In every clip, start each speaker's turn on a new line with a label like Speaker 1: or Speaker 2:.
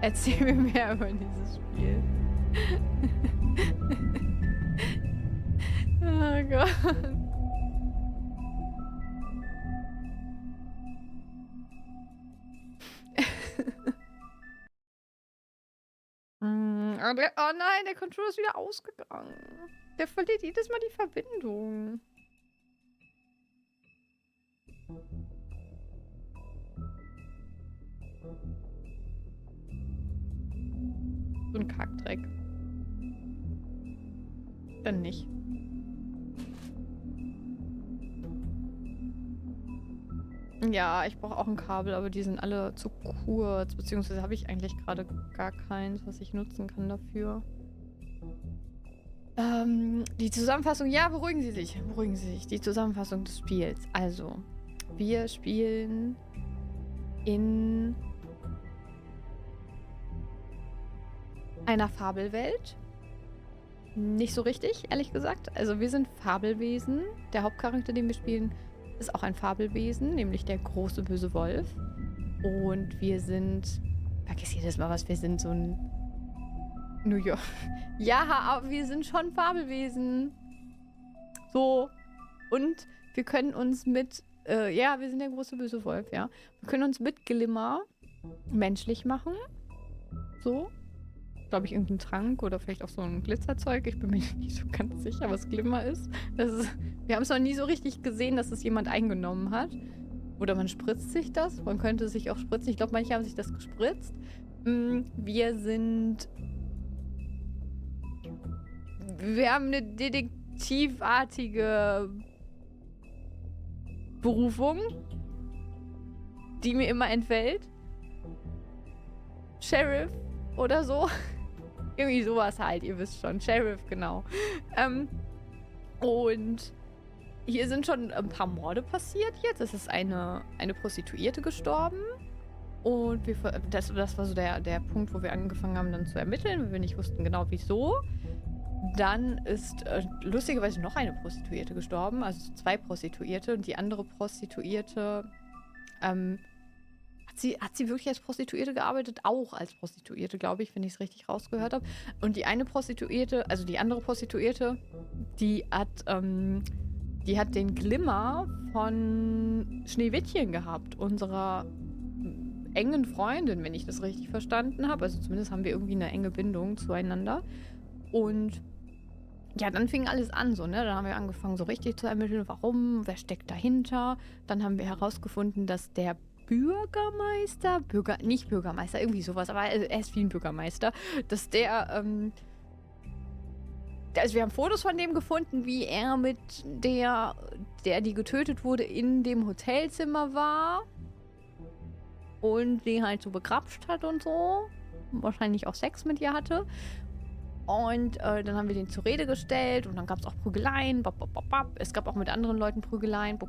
Speaker 1: Erzähl mir mehr über dieses Spiel. Oh Gott. Oh nein, der Controller ist wieder ausgegangen. Der verliert jedes Mal die Verbindung. So ein Kackdreck. Dann nicht. Ja, ich brauche auch ein Kabel, aber die sind alle zu kurz. Beziehungsweise habe ich eigentlich gerade gar keins, was ich nutzen kann dafür. Die Zusammenfassung, ja, beruhigen Sie sich. Beruhigen Sie sich. Die Zusammenfassung des Spiels. Also, wir spielen in einer Fabelwelt. Nicht so richtig, ehrlich gesagt. Also wir sind Fabelwesen. Der Hauptcharakter, den wir spielen, ist auch ein Fabelwesen, nämlich der große böse Wolf. Und wir sind... Vergiss jedes Mal, was wir sind, so ein... New York. Ja, aber wir sind schon Fabelwesen. So. Und wir können uns mit... ja, wir sind der große böse Wolf, ja. Wir können uns mit Glimmer menschlich machen. So. Glaube ich, irgendein Trank oder vielleicht auch so ein Glitzerzeug. Ich bin mir nicht so ganz sicher, was Glimmer ist. Wir haben es noch nie so richtig gesehen, dass es jemand eingenommen hat. Oder man spritzt sich das. Man könnte sich auch spritzen. Ich glaube, manche haben sich das gespritzt. Wir haben eine detektivartige Berufung, die mir immer entfällt. Sheriff oder so. Irgendwie sowas halt, ihr wisst schon. Sheriff, genau. Und hier sind schon ein paar Morde passiert jetzt. Es ist eine Prostituierte gestorben. Und das war so der Punkt, wo wir angefangen haben dann zu ermitteln, weil wir nicht wussten genau wieso. Dann ist lustigerweise noch eine Prostituierte gestorben, also 2 Prostituierte. Und die andere Prostituierte, hat sie wirklich als Prostituierte gearbeitet? Auch als Prostituierte, glaube ich, wenn ich es richtig rausgehört habe. Und die eine Prostituierte, also die andere Prostituierte, die hat den Glimmer von Schneewittchen gehabt, unserer engen Freundin, wenn ich das richtig verstanden habe. Also zumindest haben wir irgendwie eine enge Bindung zueinander. Und ja, dann fing alles an, so, ne? Dann haben wir angefangen, so richtig zu ermitteln, warum, wer steckt dahinter. Dann haben wir herausgefunden, dass der nicht Bürgermeister, irgendwie sowas, aber er ist wie ein Bürgermeister, dass also wir haben Fotos von dem gefunden, wie er mit die getötet wurde, in dem Hotelzimmer war und die halt so begrapscht hat und so. Wahrscheinlich auch Sex mit ihr hatte. Und dann haben wir den zur Rede gestellt und dann gab es auch Prügeleien. Es gab auch mit anderen Leuten Prügeleien.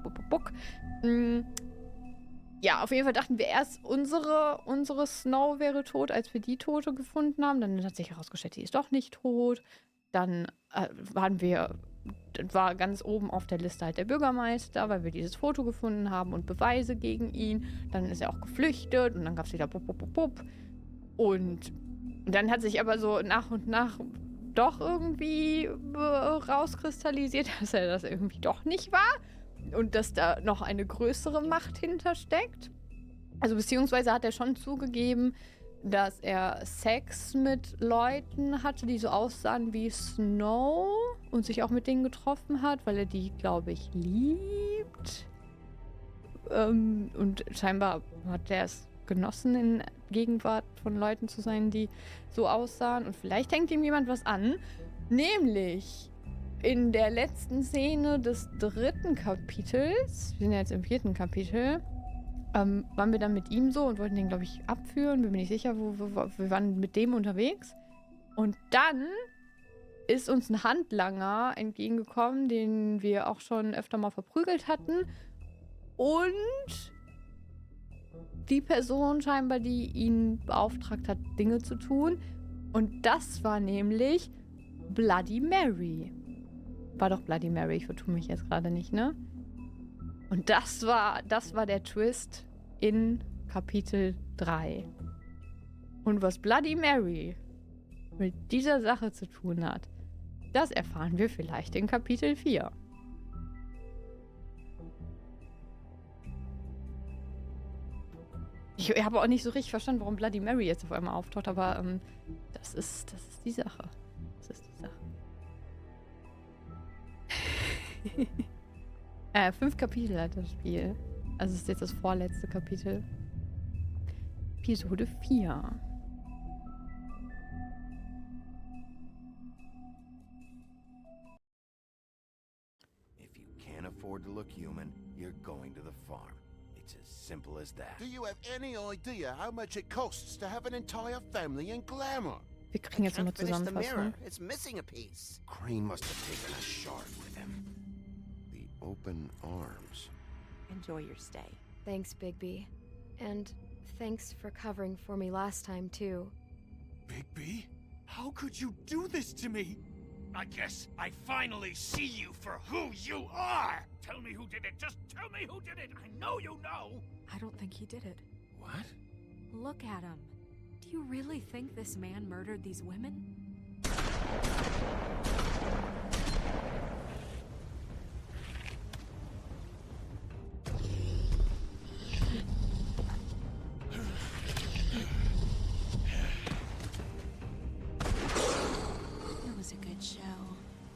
Speaker 1: Ja, auf jeden Fall dachten wir erst, unsere Snow wäre tot, als wir die Tote gefunden haben. Dann hat sich herausgestellt, die ist doch nicht tot. Dann war ganz oben auf der Liste halt der Bürgermeister, weil wir dieses Foto gefunden haben und Beweise gegen ihn. Dann ist er auch geflüchtet und dann gab es wieder Und dann hat sich aber so nach und nach doch irgendwie rauskristallisiert, dass er das irgendwie doch nicht war. Und dass da noch eine größere Macht hintersteckt. Also beziehungsweise hat er schon zugegeben, dass er Sex mit Leuten hatte, die so aussahen wie Snow und sich auch mit denen getroffen hat, weil er die, glaube ich, liebt. Und scheinbar hat er es genossen, in Gegenwart von Leuten zu sein, die so aussahen. Und vielleicht hängt ihm jemand was an. Nämlich in der letzten Szene des 3. Kapitels, wir sind ja jetzt im 4. Kapitel, waren wir dann mit ihm so und wollten den, glaube ich, abführen. Bin mir nicht sicher, wir waren mit dem unterwegs. Und dann ist uns ein Handlanger entgegengekommen, den wir auch schon öfter mal verprügelt hatten. Und die Person scheinbar, die ihn beauftragt hat, Dinge zu tun. Und das war nämlich Bloody Mary. War doch Bloody Mary, ich vertue mich jetzt gerade nicht, ne? Und das war der Twist in Kapitel 3. Und was Bloody Mary mit dieser Sache zu tun hat, das erfahren wir vielleicht in Kapitel 4. Ich habe auch nicht so richtig verstanden, warum Bloody Mary jetzt auf einmal auftaucht, aber das ist die Sache. Das ist die Sache. 5 Kapitel hat das Spiel. Also es ist jetzt das vorletzte Kapitel. Episode 4.
Speaker 2: If you can't afford to look human, you're going to the farm. It's as simple as that.
Speaker 3: Do you have any idea how much it costs to have an entire family in Glamour?
Speaker 1: Wir kriegen jetzt nochmal Zusammenfassung.
Speaker 4: It's missing a piece.
Speaker 2: Crane must have taken a shard with him. The open arms.
Speaker 5: Enjoy your stay.
Speaker 6: Thanks, Bigby. And thanks for covering for me last time, too.
Speaker 7: Bigby? How could you do this to me? I guess I finally see you for who you are! Tell me who did it! Just tell me who did it! I know you know!
Speaker 5: I don't think he did it.
Speaker 2: What?
Speaker 5: Look at him. Do you really think this man murdered these women?
Speaker 8: It was a good show,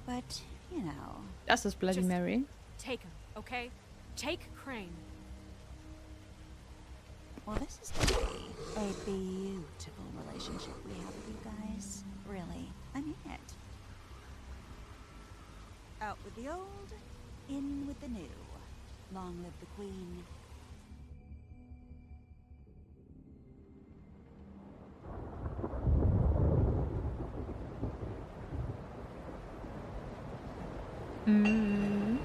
Speaker 8: but, you know.
Speaker 1: Das ist Bloody
Speaker 5: Just-
Speaker 1: Mary.
Speaker 5: Take him, okay? Take Crane.
Speaker 8: Well, this is going to be a beautiful relationship we have with you guys. Really, I mean it. Out with the old, in with the new. Long live the queen.
Speaker 1: Mhm.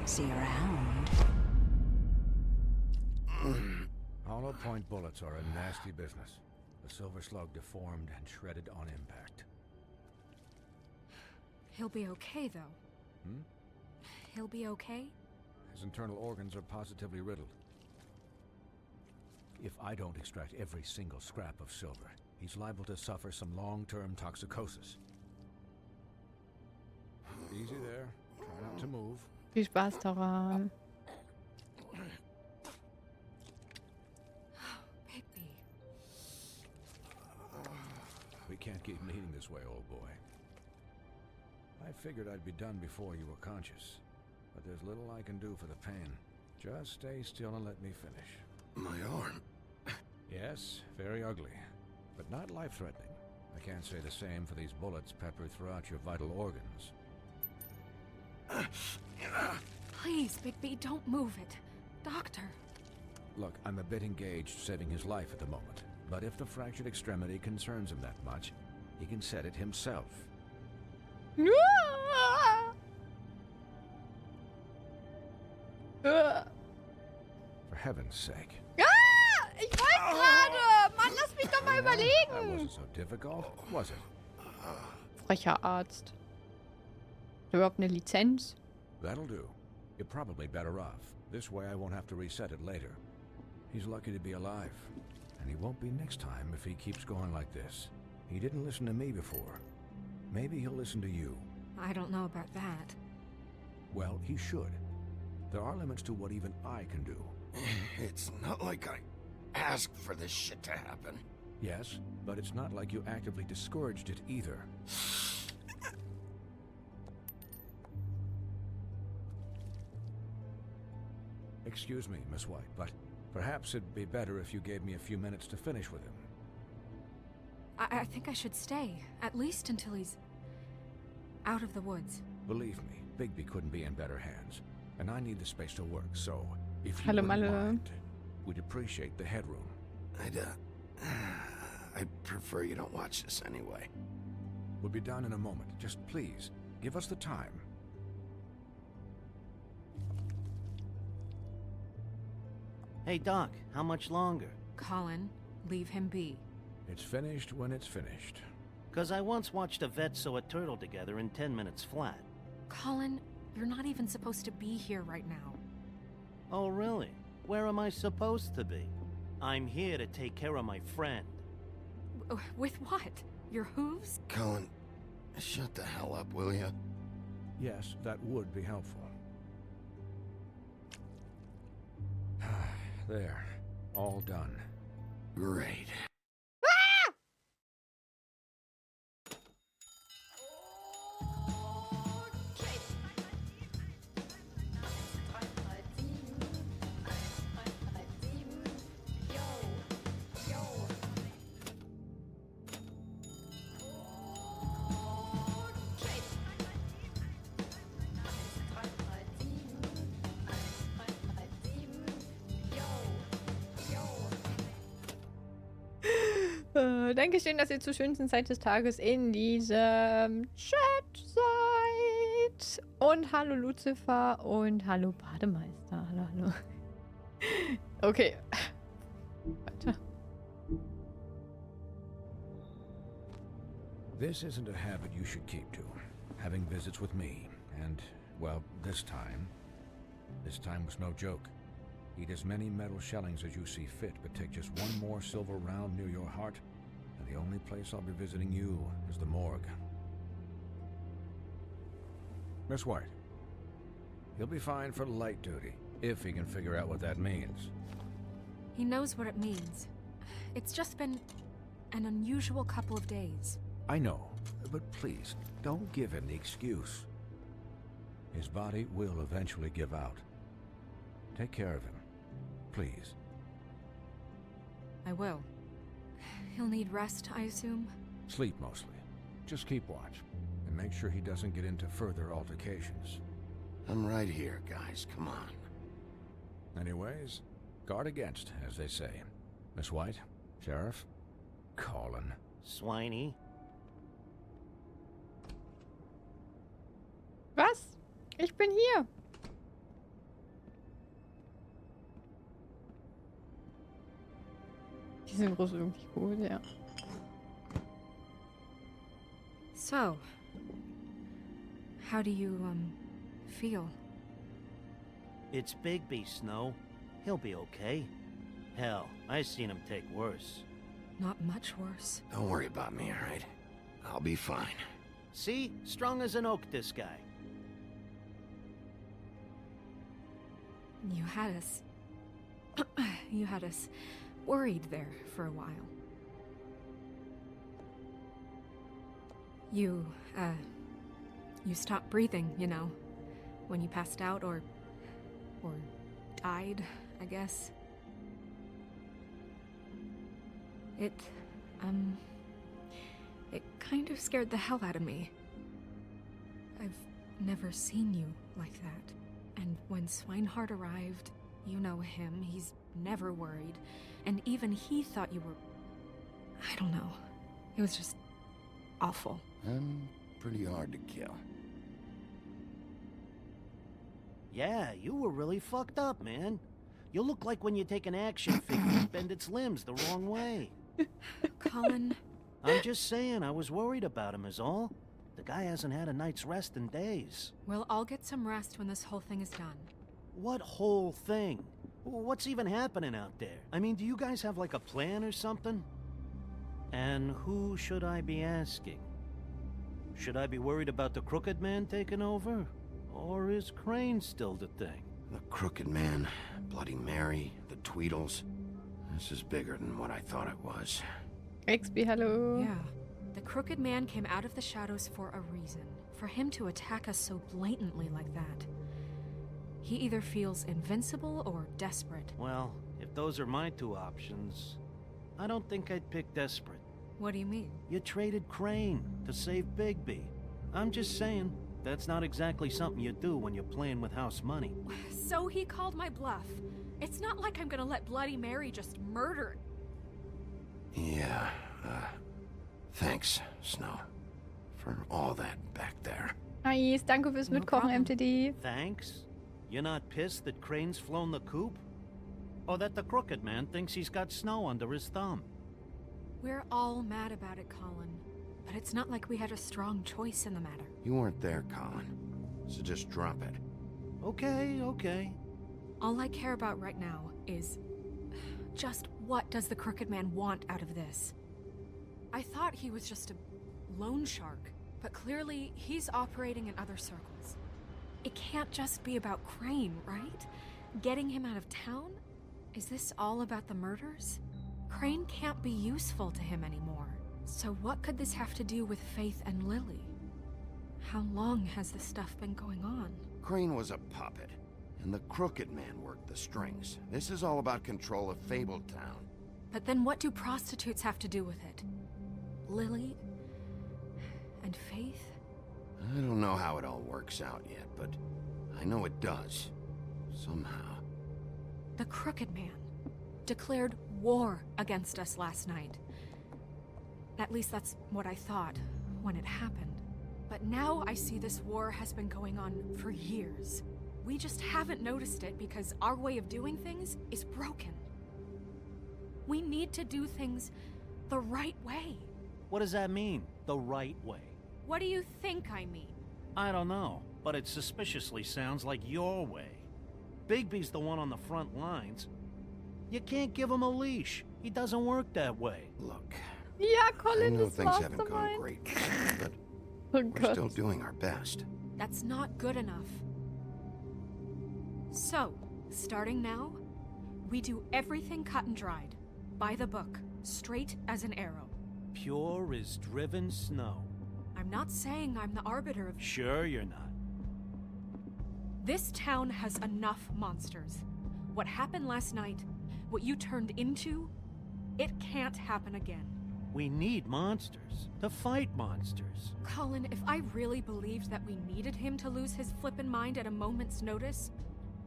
Speaker 8: See you around.
Speaker 9: Hollow point bullets are a nasty business. The Silver Slug deformed and shredded on impact.
Speaker 5: He'll be okay, though.
Speaker 9: Hmm?
Speaker 5: He'll be okay?
Speaker 9: His internal organs are positively riddled. If I don't extract every single scrap of silver, he's liable to suffer some long-term toxicosis. Easy there. Try not to move.
Speaker 1: Viel Spaß daran.
Speaker 5: Bigby.
Speaker 9: We can't keep bleeding this way, old boy. I figured I'd be done before you were conscious, but there's little I can do for the pain. Just stay still and let me finish.
Speaker 2: My arm.
Speaker 9: Yes, very ugly, but not life-threatening. I can't say the same for these bullets peppered throughout your vital organs.
Speaker 5: Please, Bigby, don't move it. Doctor.
Speaker 9: Look, I'm a bit engaged saving his life at the moment, but if the fractured extremity concerns him that much, he can set it himself. For heaven's sake.
Speaker 1: Ich weiß gerade! Mann, lass mich doch mal
Speaker 9: That
Speaker 1: überlegen!
Speaker 9: wasn't so difficult, was it?
Speaker 1: Frecher Arzt. Hat er überhaupt eine Lizenz?
Speaker 9: That'll do. You're probably better off. This way I won't have to reset it later. He's lucky to be alive. And he won't be next time if he keeps going like this. He didn't listen to me before. Maybe he'll listen to you.
Speaker 5: I don't know about that.
Speaker 9: Well, he should. There are limits to what even I can do.
Speaker 2: It's not like I asked for this shit to happen.
Speaker 9: Yes, but it's not like you actively discouraged it either. Excuse me, Miss White, but perhaps it'd be better if you gave me a few minutes to finish with him.
Speaker 5: I think I should stay, at least until he's out of the woods.
Speaker 9: Believe me, Bigby couldn't be in better hands, and I need the space to work, so if you
Speaker 1: Hallo,
Speaker 9: wouldn't
Speaker 1: Malle.
Speaker 9: mind, we'd appreciate the headroom.
Speaker 2: I'd prefer you don't watch this anyway.
Speaker 9: We'll be done in a moment. Just please, give us the time.
Speaker 4: Hey, Doc, how much longer?
Speaker 5: Colin, leave him be.
Speaker 9: It's finished when it's finished.
Speaker 4: 'Cause I once watched a vet sew a turtle together in 10 minutes flat.
Speaker 5: Colin, you're not even supposed to be here right now.
Speaker 4: Oh, really? Where am I supposed to be? I'm here to take care of my friend.
Speaker 5: With what? Your hooves?
Speaker 2: Cullen, shut the hell up, will you?
Speaker 9: Yes, that would be helpful. There. All done.
Speaker 2: Great.
Speaker 1: Dankeschön, dass ihr zur schönsten Zeit des Tages in diesem Chat seid. Und hallo Lucifer und hallo Bademeister. Hallo, hallo. Okay. Weiter.
Speaker 9: This isn't a habit you should keep to. Having visits with me. And, well, this time was no joke. Eat as many metal shellings as you see fit, but take just one more silver round near your heart, and the only place I'll be visiting you is the morgue. Miss White. He'll be fine for light duty, if he can figure out what that means.
Speaker 5: He knows what it means. It's just been an unusual couple of days.
Speaker 9: I know, but please, don't give him the excuse. His body will eventually give out. Take care of him. Please.
Speaker 5: I will. He'll need rest, I assume?
Speaker 9: Sleep mostly. Just keep watch, and make sure he doesn't get into further altercations.
Speaker 2: I'm right here, guys. Come on.
Speaker 9: Anyways, guard against, as they say. Miss White, Sheriff, Colin.
Speaker 4: Swiney.
Speaker 1: Was? Ich bin hier. Die Synchro ist irgendwie gut, ja.
Speaker 5: So, how do you, feel?
Speaker 4: It's Bigby, Snow. He'll be okay. Hell, I seen him take worse.
Speaker 5: Not much worse.
Speaker 2: Don't worry about me, all right? I'll be fine.
Speaker 4: See? Strong as an oak, this guy.
Speaker 5: You had us... you had us worried there for a while. You stopped breathing, you know, when you passed out or died, I guess. It kind of scared the hell out of me. I've never seen you like that. And when Swinehart arrived, you know him, he's never worried. And even he thought you were... I don't know. It was just awful.
Speaker 2: I'm pretty hard to kill.
Speaker 4: Yeah, you were really fucked up, man. You look like when you take an action figure and bend its limbs the wrong way.
Speaker 5: Colin...
Speaker 4: I'm just saying, I was worried about him is all. The guy hasn't had a night's rest in days.
Speaker 5: Well, I'll get some rest when this whole thing is done.
Speaker 4: What whole thing? What's even happening out there? I mean, do you guys have like a plan or something? And who should I be asking? Should I be worried about the Crooked Man taking over? Or is Crane still the thing?
Speaker 2: The Crooked Man, Bloody Mary, the Tweedles. This is bigger than what I thought it was.
Speaker 1: XP, hello.
Speaker 5: Yeah. The Crooked Man came out of the shadows for a reason. For him to attack us so blatantly like that. He either feels invincible or desperate.
Speaker 4: Well, if those are my two options, I don't think I'd pick desperate.
Speaker 5: What do you mean?
Speaker 4: You traded Crane to save Bigby. I'm just saying, that's not exactly something you do when you're playing with house money.
Speaker 5: So he called my bluff. It's not like I'm gonna let Bloody Mary just murder...
Speaker 2: Yeah, thanks, Snow. For all that back there.
Speaker 1: Nice, danke fürs
Speaker 5: No
Speaker 1: Mitkochen,
Speaker 5: problem.
Speaker 1: MTD.
Speaker 4: Thanks? You're not pissed that Crane's flown the coop? Or that the crooked man thinks he's got snow under his thumb.
Speaker 5: We're all mad about it, Colin. But it's not like we had a strong choice in the matter.
Speaker 2: You weren't there, Colin. So just drop it.
Speaker 4: Okay, okay.
Speaker 5: All I care about right now is just what does the Crooked Man want out of this? I thought he was just a loan shark, but clearly he's operating in other circles. It can't just be about Crane, right? Getting him out of town? Is this all about the murders? Crane can't be useful to him anymore. So what could this have to do with Faith and Lily? How long has this stuff been going on?
Speaker 2: Crane was a puppet, and the Crooked Man worked the strings. This is all about control of Fabletown.
Speaker 5: But then what do prostitutes have to do with it? Lily? And Faith?
Speaker 2: I don't know how it all works out yet, but I know it does. Somehow.
Speaker 5: The Crooked Man declared war against us last night. At least that's what I thought when it happened. But now I see this war has been going on for years. We just haven't noticed it because our way of doing things is broken. We need to do things the right way.
Speaker 4: What does that mean, the right way?
Speaker 5: What do you think I mean?
Speaker 4: I don't know, but it suspiciously sounds like your way. Bigby's the one on the front lines. You can't give him a leash. He doesn't work that way.
Speaker 2: Look,
Speaker 1: Ja,
Speaker 2: I
Speaker 1: Colin
Speaker 2: know
Speaker 1: ist
Speaker 2: things haven't gone
Speaker 1: Mastermind.
Speaker 2: great, but
Speaker 1: Oh
Speaker 2: we're still
Speaker 1: Gott.
Speaker 2: doing our best.
Speaker 5: That's not good enough. So, starting now, we do everything cut and dried. By the book, straight as an arrow.
Speaker 4: Pure as driven snow.
Speaker 5: I'm not saying I'm the arbiter of...
Speaker 4: Sure you're not.
Speaker 5: This town has enough monsters. What happened last night, what you turned into, it can't happen again.
Speaker 4: We need monsters to fight monsters.
Speaker 5: Colin, if I really believed that we needed him to lose his flippin' mind at a moment's notice,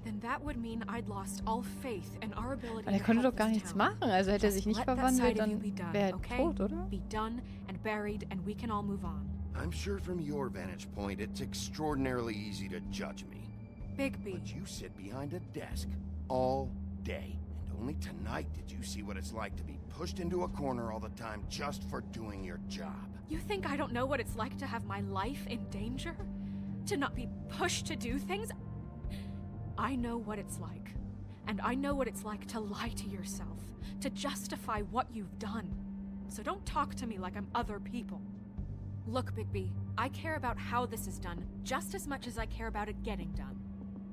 Speaker 5: then that would mean I'd lost all faith in our ability
Speaker 1: Aber der
Speaker 5: to
Speaker 1: konnte
Speaker 5: help
Speaker 1: doch gar
Speaker 5: this
Speaker 1: nichts
Speaker 5: town.
Speaker 1: machen. Also hätte er
Speaker 5: Just
Speaker 1: sich nicht
Speaker 5: let that
Speaker 1: verwandelt,
Speaker 5: side of you be
Speaker 1: dann
Speaker 5: done,
Speaker 1: wäre er
Speaker 5: okay?
Speaker 1: tot, oder?
Speaker 5: Be done and buried, and we can all move on.
Speaker 2: I'm sure from your vantage point, it's extraordinarily easy to judge me.
Speaker 5: Bigby,
Speaker 2: But you sit behind a desk all day. And only tonight did you see what it's like to be pushed into a corner all the time just for doing your job.
Speaker 5: you think I don't know what it's like to have my life in danger? To not be pushed to do things? I know what it's like. And I know what it's like to lie to yourself, to justify what you've done. So don't talk to me like I'm other people. Look, Bigby, I care about how this is done just as much as I care about it getting done.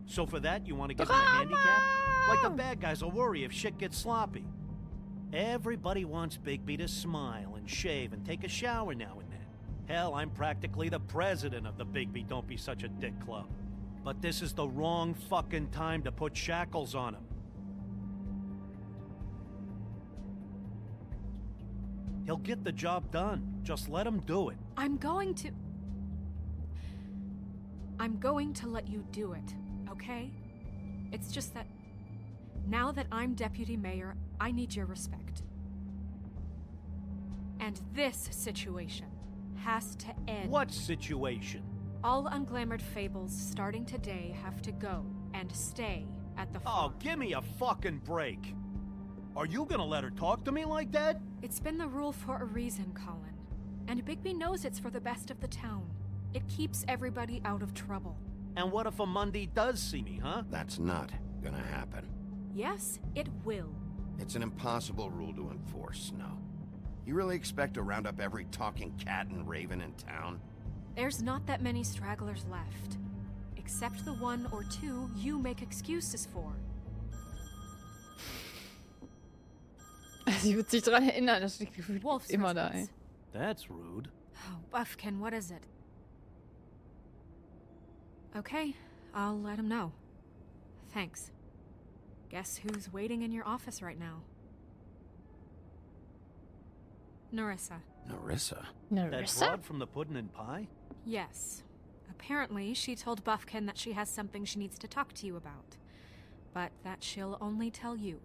Speaker 4: So for that, you want to give him a handicap? Like the bad guys will worry if shit gets sloppy. Everybody wants Bigby to smile and shave and take a shower now and then. Hell, I'm practically the president of the Bigby Don't Be Such a Dick Club. But this is the wrong fucking time to put shackles on him. He'll get the job done. Just let him do it.
Speaker 5: I'm going to let you do it, okay? It's just that now that I'm deputy mayor, I need your respect. And this situation has to end.
Speaker 4: What situation?
Speaker 5: All unglamored fables starting today have to go and stay at the
Speaker 4: Oh,
Speaker 5: farm.
Speaker 4: give me a fucking break. Are you gonna let her talk to me like that?
Speaker 5: It's been the rule for a reason, Colin. And Bigby knows it's for the best of the town. It keeps everybody out of trouble.
Speaker 4: And what if a Monday does see me, huh?
Speaker 2: That's not gonna happen.
Speaker 5: Yes, it will.
Speaker 2: It's an impossible rule to enforce, Snow. You really expect to round up every talking cat and raven in town?
Speaker 5: There's not that many stragglers left. Except the one or two you make excuses for.
Speaker 1: Sie wird sich daran erinnern, das steht gefühlt
Speaker 5: Wolf's
Speaker 1: immer da, ey.
Speaker 5: residence.
Speaker 4: That's rude.
Speaker 5: Oh, Buffkin, what is it? Okay, I'll let him know. Thanks. Guess who's waiting in your office right now? Narissa.
Speaker 2: Narissa?
Speaker 4: That
Speaker 1: Narissa?
Speaker 4: broad from the puddin' and pie?
Speaker 5: Yes. Apparently, she told Buffkin that she has something she needs to talk to you about. But that she'll only tell you.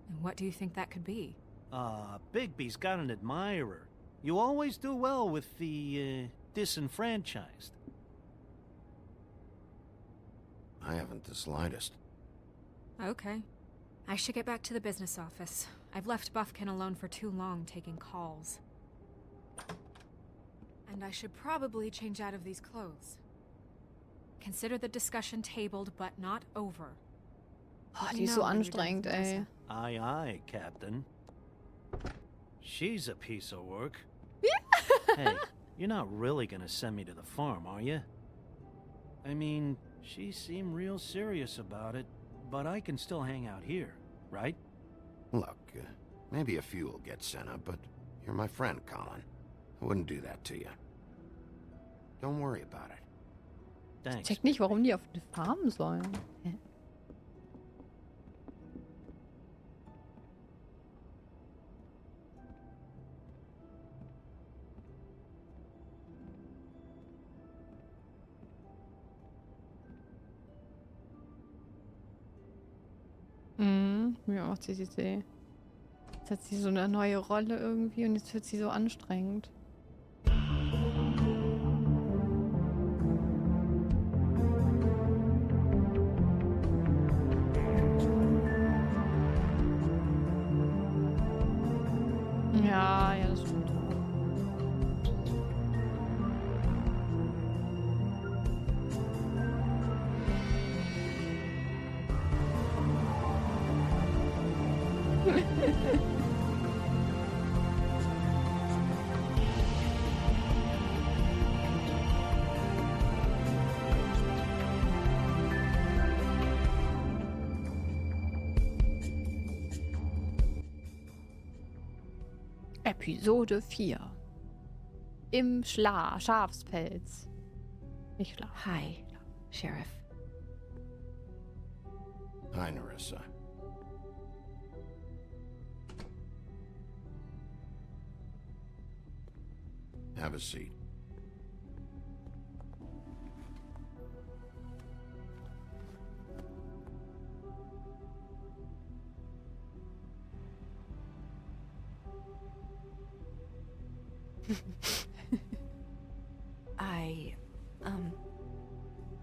Speaker 5: And what do you think that could be?
Speaker 4: Bigby's got an admirer. You always do well with the, disenfranchised.
Speaker 2: I haven't the slightest.
Speaker 5: Okay. I should get back to the business office. I've left Buffkin alone for too long taking calls. And I should probably change out of these clothes. Consider the discussion tabled, but not over.
Speaker 1: Oh, die ist so anstrengend, ey.
Speaker 4: Aye, aye, Captain. She's a piece of work. Hey, you're not really gonna send me to the farm, are you? I mean, she seemed real serious about it, but I can still hang out here, right?
Speaker 2: Look, maybe a few will get sent up, but you're my friend, Colin. I wouldn't do that to you. Don't worry about it.
Speaker 1: Ich
Speaker 4: Thanks.
Speaker 1: check nicht, warum die auf eine Farm sollen. Hä? Ja, macht sie. Jetzt hat sie so eine neue Rolle irgendwie und jetzt wird sie so anstrengend. Ja, das stimmt. Episode 4. Im Schafspelz. Nicht Schlaf.
Speaker 6: Hi, Sheriff.
Speaker 2: Hi, Nerissa. Have a seat.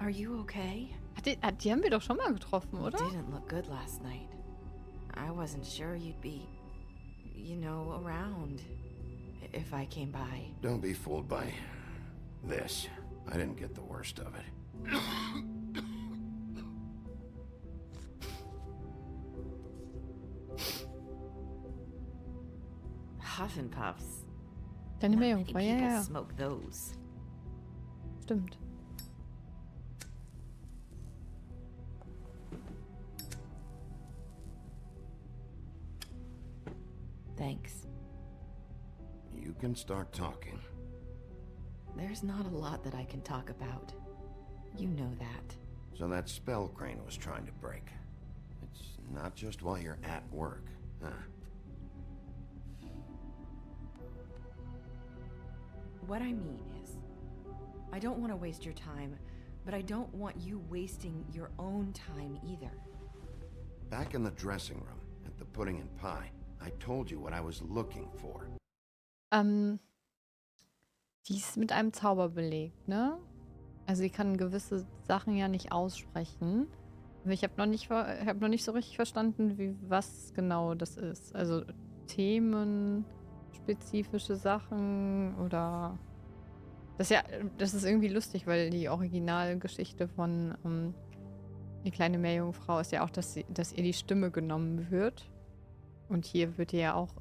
Speaker 6: Are you okay?
Speaker 1: Die haben wir doch schon mal getroffen, oder?
Speaker 6: You didn't look good last night. I wasn't sure you'd be, around if I came by.
Speaker 2: Don't be fooled by this. I didn't get the worst of it.
Speaker 6: Huff and Puffs.
Speaker 1: Deine
Speaker 6: Not many
Speaker 1: Meerjungfrau, ja,
Speaker 6: people
Speaker 1: ja.
Speaker 6: smoke those.
Speaker 1: Stimmt.
Speaker 6: Thanks.
Speaker 2: You can start talking.
Speaker 6: There's not a lot that I can talk about. You know that.
Speaker 2: So that spell Crane was trying to break. It's not just while you're at work, huh?
Speaker 6: What I mean is, I don't want to waste your time, but I don't want you wasting your own time either.
Speaker 2: Back in the dressing room, at the pudding and pie, I told you what I was looking for.
Speaker 1: Die ist mit einem Zauber belegt, ne? Also sie kann gewisse Sachen ja nicht aussprechen. Aber ich habe noch nicht so richtig verstanden, was genau das ist. Also themenspezifische Sachen oder... Das ist irgendwie lustig, weil die Originalgeschichte von Die kleine Meerjungfrau ist ja auch, dass ihr die Stimme genommen wird. Und hier wird ihr ja auch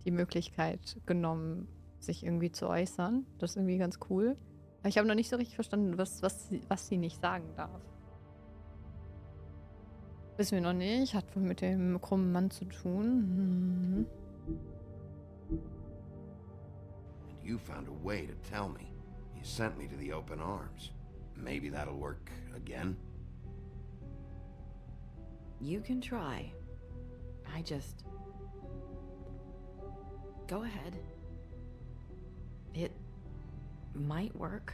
Speaker 1: die Möglichkeit genommen, sich irgendwie zu äußern. Das ist irgendwie ganz cool. Aber ich habe noch nicht so richtig verstanden, was sie nicht sagen darf. Wissen wir noch nicht. Hat wohl mit dem krummen Mann zu tun.
Speaker 2: And you found a way to tell me. You sent me to the open arms. Maybe that'll work again?
Speaker 6: You can try. I just... Go ahead. It might work.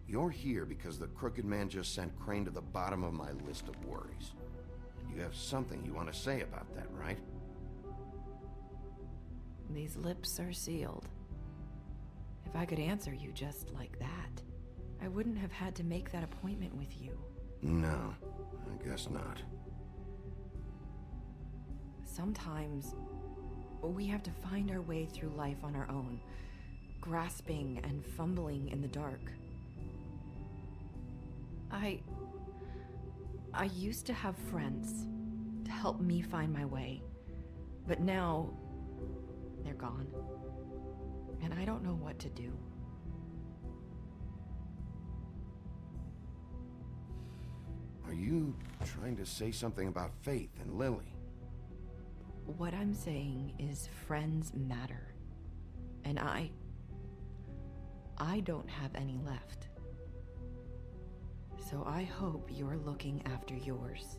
Speaker 2: You're here because the Crooked Man just sent Crane to the bottom of my list of worries. And you have something you want to say about that, right?
Speaker 6: These lips are sealed. If I could answer you just like that, I wouldn't have had to make that appointment with you.
Speaker 2: No, I guess not.
Speaker 6: Sometimes we have to find our way through life on our own, grasping and fumbling in the dark. I used to have friends to help me find my way, but now they're gone, and I don't know what to do.
Speaker 2: Are you trying to say something about Faith and Lily?
Speaker 6: What I'm saying is friends matter, and I don't have any left. So I hope you're looking after yours.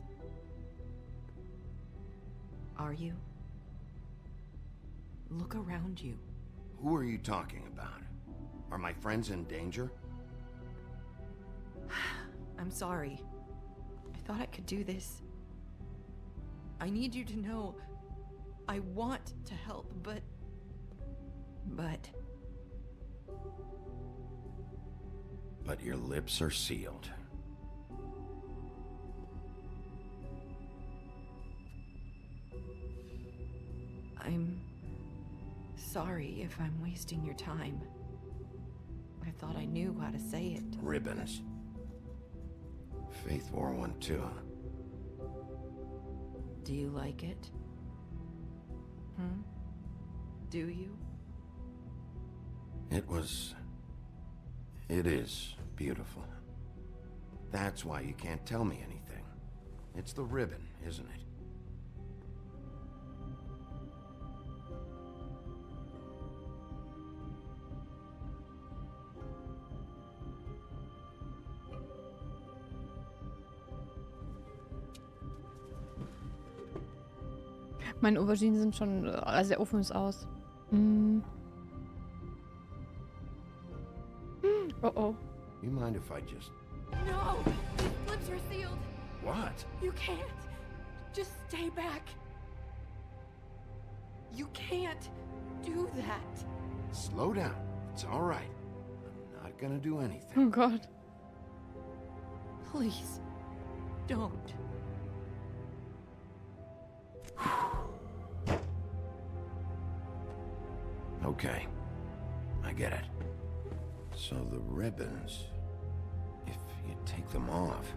Speaker 6: Are you? Look around you.
Speaker 2: Who are you talking about? Are my friends in danger?
Speaker 6: I'm sorry. I thought I could do this. I need you to know I want to help, but...
Speaker 2: But your lips are sealed.
Speaker 6: I'm sorry if I'm wasting your time. I thought I knew how to say it.
Speaker 2: Ribbons. Faith wore one too.
Speaker 6: Do you like it? Do you?
Speaker 2: It is beautiful. That's why you can't tell me anything. It's the ribbon, isn't it?
Speaker 1: Meine Auberginen sind schon... Also der Ofen ist aus. Oh oh.
Speaker 2: You mind if I just...
Speaker 5: No! These lips are sealed!
Speaker 2: What?
Speaker 5: You can't! Just stay back! You can't do that!
Speaker 2: Slow down. It's all right. I'm not gonna do anything.
Speaker 1: Oh Gott.
Speaker 6: Please, don't.
Speaker 2: Okay. I get it. So the ribbons... If you take them off...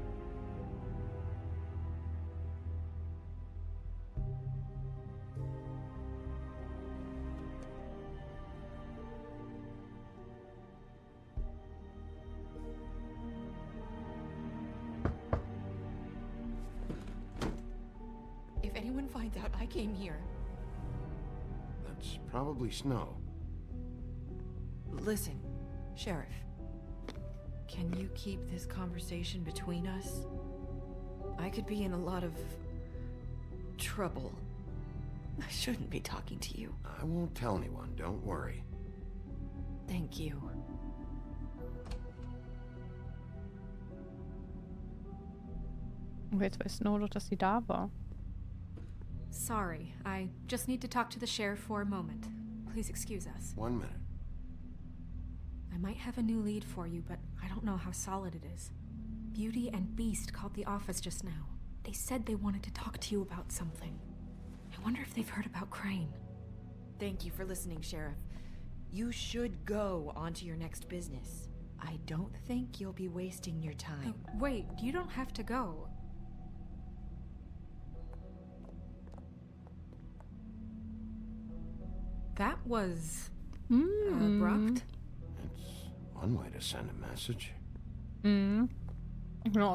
Speaker 6: If anyone finds out I came here...
Speaker 2: That's probably snow.
Speaker 6: Listen, Sheriff. Can you keep this conversation between us? I could be in a lot of... trouble. I shouldn't be talking to you.
Speaker 2: I won't tell anyone, don't worry.
Speaker 6: Thank you.
Speaker 1: Okay, jetzt weiß Snow doch, dass sie da war.
Speaker 5: Sorry, I just need to talk to the sheriff for a moment. Please excuse us.
Speaker 2: 1 minute.
Speaker 5: I might have a new lead for you, but I don't know how solid it is. Beauty and Beast called the office just now. They said they wanted to talk to you about something. I wonder if they've heard about Crane.
Speaker 6: Thank you for listening, Sheriff. You should go on to your next business. I don't think you'll be wasting your time.
Speaker 5: Wait, you don't have to go. That was... abrupt.
Speaker 2: It's one way to send a message.
Speaker 1: Genau,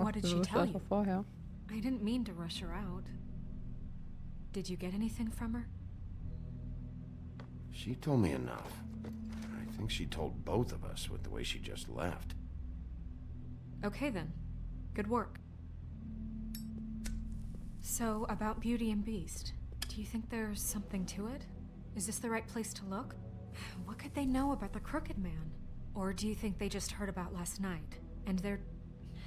Speaker 5: What did she
Speaker 1: so
Speaker 5: tell
Speaker 1: das
Speaker 5: you?
Speaker 1: war vorher.
Speaker 5: I didn't mean to rush her out. Did you get anything from her?
Speaker 2: She told me enough. I think she told both of us with the way she just left.
Speaker 5: Okay then. Good work. So, about Beauty and Beast, do you think there's something to it? Is this the right place to look? What could they know about the Crooked Man? Or do you think they just heard about last night, and they're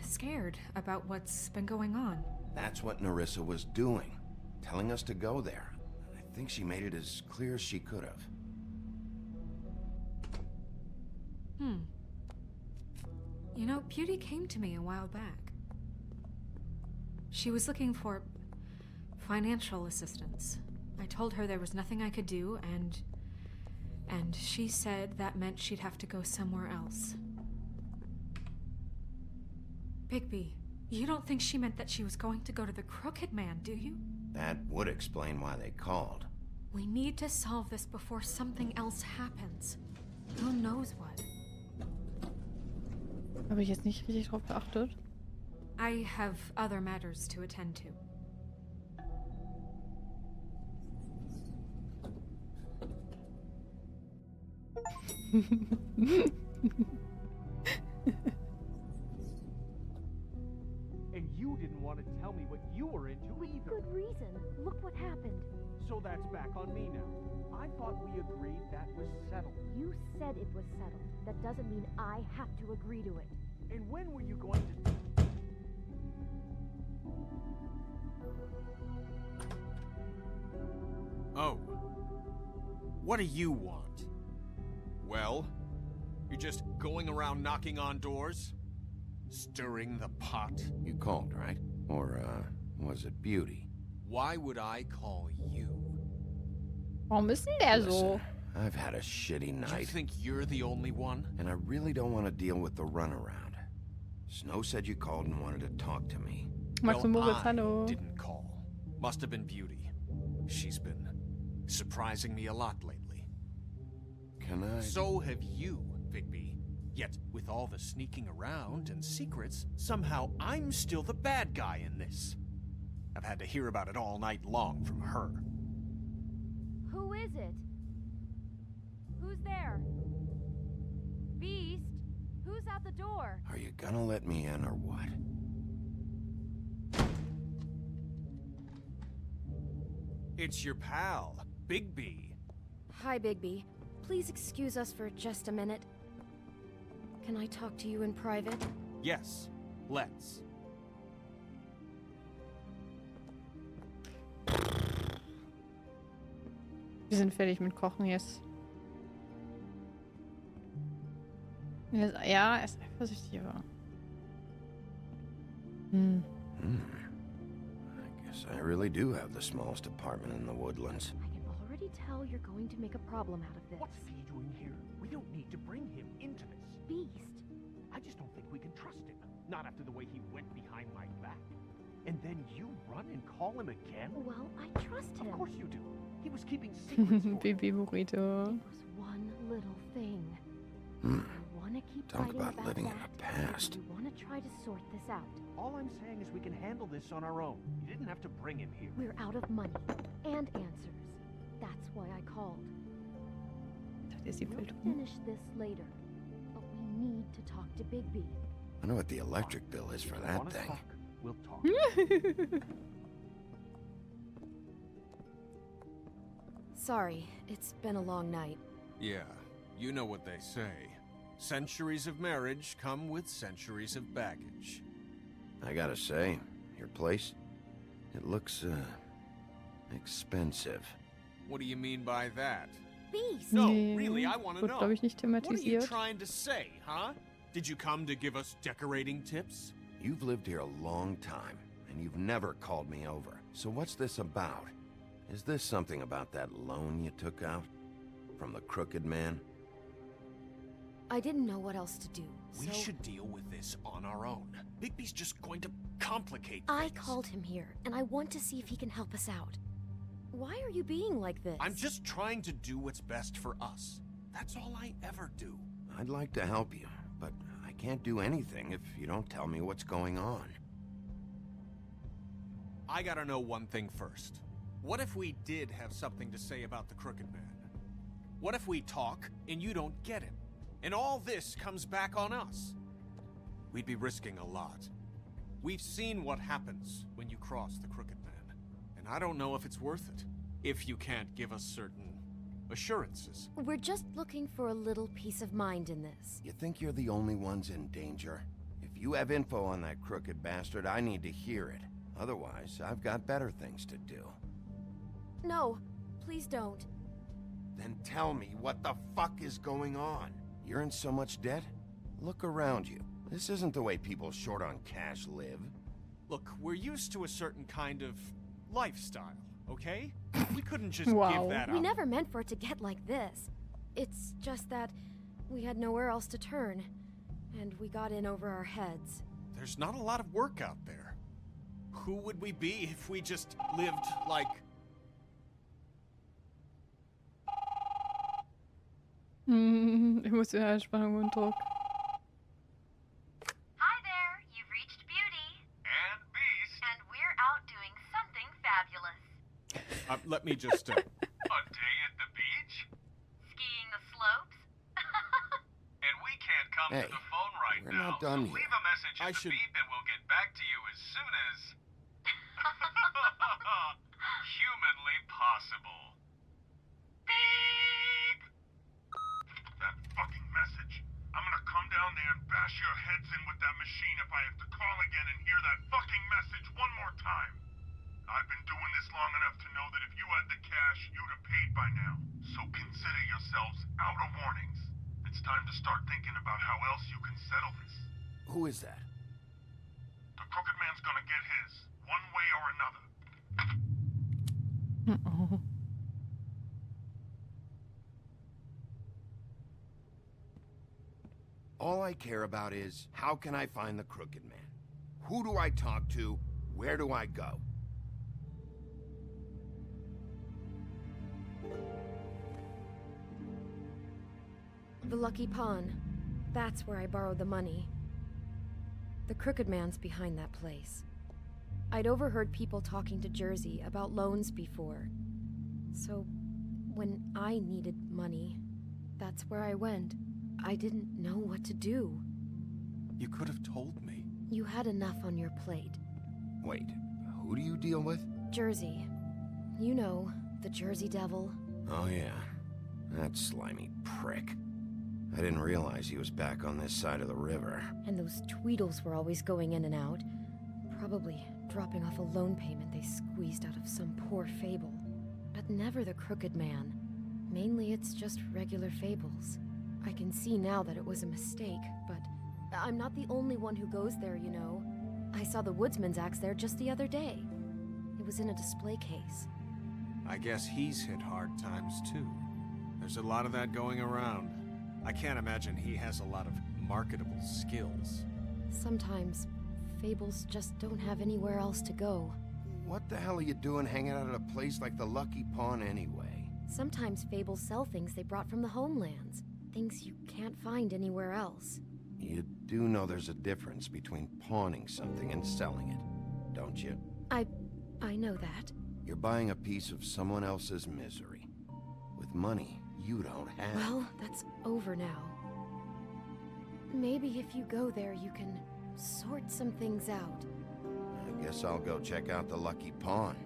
Speaker 5: scared about what's been going on?
Speaker 2: That's what Nerissa was doing. Telling us to go there. I think she made it as clear as she could have.
Speaker 5: You know, Beauty came to me a while back. She was looking for financial assistance. I told her there was nothing I could do, and she said that meant she'd have to go somewhere else. Bigby, you don't think she meant that she was going to go to the Crooked Man, do you?
Speaker 2: That would explain why they called.
Speaker 5: We need to solve this before something else happens. Who knows what?
Speaker 1: Habe ich jetzt nicht richtig drauf geachtet?
Speaker 5: I have other matters to attend to.
Speaker 10: And you didn't want to tell me what you were into either.
Speaker 11: Good reason. Look what happened.
Speaker 10: So that's back on me now. I thought we agreed that was settled.
Speaker 11: You said it was settled. That doesn't mean I have to agree to it.
Speaker 10: And when were you going to...
Speaker 7: Oh. What do you want? Well, you're just going around knocking on doors? Stirring the pot?
Speaker 2: You called, right? Or, was it Beauty?
Speaker 7: Why would I call you?
Speaker 1: Warum ist denn der so?
Speaker 2: Listen, I've had a shitty
Speaker 7: You
Speaker 2: night,
Speaker 7: think you're the only one?
Speaker 2: and I really don't want to deal with the runaround. Snow said you called and wanted to talk to me.
Speaker 1: Max und Moritz,
Speaker 7: I
Speaker 1: hallo.
Speaker 7: didn't call. Must have been Beauty. She's been surprising me a lot lately.
Speaker 2: Can I...
Speaker 7: So have you, Bigby. Yet, with all the sneaking around and secrets, somehow I'm still the bad guy in this. I've had to hear about it all night long from her.
Speaker 11: Who is it? Who's there? Beast? Who's at the door?
Speaker 2: Are you gonna let me in or what?
Speaker 7: It's your pal, Bigby.
Speaker 11: Hi, Bigby. Please excuse us for just a minute. Can I talk to you in private?
Speaker 7: Yes, let's.
Speaker 1: Wir sind fertig mit Kochen jetzt. Ja, er ist eifersüchtig, aber...
Speaker 2: I guess I really do have the smallest apartment in the Woodlands.
Speaker 11: I can already tell you're going to make a problem out of this.
Speaker 10: What's he doing here? We don't need to bring him into this.
Speaker 11: Beast?
Speaker 10: I just don't think we can trust him. Not after the way he went behind my back. And then you run and call him again?
Speaker 11: Well, I trust him.
Speaker 10: Of course you do. He was keeping secrets for you.
Speaker 1: Baby Burrito.
Speaker 11: It was one little thing.
Speaker 2: Hmm.
Speaker 11: I want to keep
Speaker 2: Talk
Speaker 11: fighting
Speaker 2: about living in
Speaker 11: that.
Speaker 2: the past.
Speaker 11: We want to try to sort this out.
Speaker 10: All I'm saying is we can handle this on our own. You didn't have to bring him here.
Speaker 11: We're out of money and answers. That's why I called.
Speaker 1: Das ist die
Speaker 11: We'll
Speaker 1: Bildung.
Speaker 11: finish this later, but we need to talk to Bigby.
Speaker 2: I know what the electric bill is for
Speaker 10: If you
Speaker 2: that
Speaker 10: wanna
Speaker 2: thing.
Speaker 10: talk, we'll talk.
Speaker 11: Sorry, it's been a long night.
Speaker 7: Yeah, you know what they say. Centuries of marriage come with centuries of baggage.
Speaker 2: I gotta say, your place, it looks, expensive.
Speaker 7: What do you mean by that?
Speaker 11: Beast!
Speaker 7: No,
Speaker 1: Nee,
Speaker 7: really, I want to
Speaker 1: wird,
Speaker 7: know.
Speaker 1: glaube ich, nicht
Speaker 7: What are you
Speaker 1: thematisiert.
Speaker 7: trying to say, huh? Did you come to give us decorating tips?
Speaker 2: You've lived here a long time, and you've never called me over. So what's this about? Is this something about that loan you took out? From the Crooked Man?
Speaker 11: I didn't know what else to do,
Speaker 7: We
Speaker 11: so
Speaker 7: should deal with this on our own. Bigby's just going to complicate
Speaker 11: I
Speaker 7: things.
Speaker 11: called him here, and I want to see if he can help us out. Why are you being like this?
Speaker 7: I'm just trying to do what's best for us. That's all I ever do.
Speaker 2: I'd like to help you, but I can't do anything if you don't tell me what's going on.
Speaker 7: I gotta know one thing first. What if we did have something to say about the Crooked Man? What if we talk and you don't get him? And all this comes back on us? We'd be risking a lot. We've seen what happens when you cross the Crooked Man. And I don't know if it's worth it. If you can't give us certain assurances.
Speaker 11: We're just looking for a little peace of mind in this.
Speaker 2: You think you're the only ones in danger? If you have info on that crooked bastard, I need to hear it. Otherwise, I've got better things to do.
Speaker 11: No, please don't.
Speaker 2: Then tell me what the fuck is going on? You're in so much debt? Look around you. This isn't the way people short on cash live.
Speaker 7: Look, we're used to a certain kind of lifestyle. okay? We couldn't just
Speaker 1: Wow.
Speaker 7: give that
Speaker 11: We
Speaker 7: up.
Speaker 11: never meant for it to get like this. It's just that we had nowhere else to turn, and we got in over our heads.
Speaker 7: There's not a lot of work out there. Who would we be if we just lived like...
Speaker 1: Emotionale Spannung und Druck.
Speaker 12: Hi there, you've reached Beauty. And Beast. And we're out doing something fabulous.
Speaker 7: let me just...
Speaker 12: A day at the beach? Skiing the slopes? And we can't come
Speaker 2: Hey,
Speaker 12: to the phone right
Speaker 2: we're
Speaker 12: now.
Speaker 2: not done
Speaker 12: so
Speaker 2: yet.
Speaker 12: leave a message
Speaker 7: I
Speaker 12: at the
Speaker 7: should-
Speaker 12: beep and we'll get back to you as soon as... humanly possible. Beep! That fucking message. I'm gonna come down there and bash your heads in with that machine if I have to call again and hear that fucking message one more time. I've been doing this long enough to know that if you had the cash, you'd have paid by now. So consider yourselves out of warnings. It's time to start thinking about how else you can settle this.
Speaker 2: Who is that?
Speaker 12: The Crooked Man's gonna get his, one way or another.
Speaker 1: Oh.
Speaker 2: All I care about is, how can I find the Crooked Man? Who do I talk to? Where do I go?
Speaker 11: The Lucky Pawn. That's where I borrowed the money. The Crooked Man's behind that place. I'd overheard people talking to Jersey about loans before. So, when I needed money, that's where I went. I didn't know what to do.
Speaker 7: You could have told me.
Speaker 11: You had enough on your plate.
Speaker 2: Wait, who do you deal with?
Speaker 11: Jersey. You know, the Jersey Devil.
Speaker 2: Oh yeah, that slimy prick. I didn't realize he was back on this side of the river.
Speaker 11: And those Tweedles were always going in and out. Probably dropping off a loan payment they squeezed out of some poor fable. But never the Crooked Man. Mainly it's just regular fables. I can see now that it was a mistake, but I'm not the only one who goes there, you know. I saw the Woodsman's axe there just the other day. It was in a display case.
Speaker 7: I guess he's hit hard times too. There's a lot of that going around. I can't imagine he has a lot of marketable skills.
Speaker 11: Sometimes, fables just don't have anywhere else to go.
Speaker 2: What the hell are you doing hanging out at a place like the Lucky Pawn anyway?
Speaker 11: Sometimes fables sell things they brought from the homelands. Things you can't find anywhere else.
Speaker 2: You do know there's a difference between pawning something and selling it, don't you?
Speaker 11: I know that.
Speaker 2: You're buying a piece of someone else's misery. With money you don't have.
Speaker 11: Well, that's over now. Maybe if you go there, you can sort some things out.
Speaker 2: I guess I'll go check out the Lucky Pawn.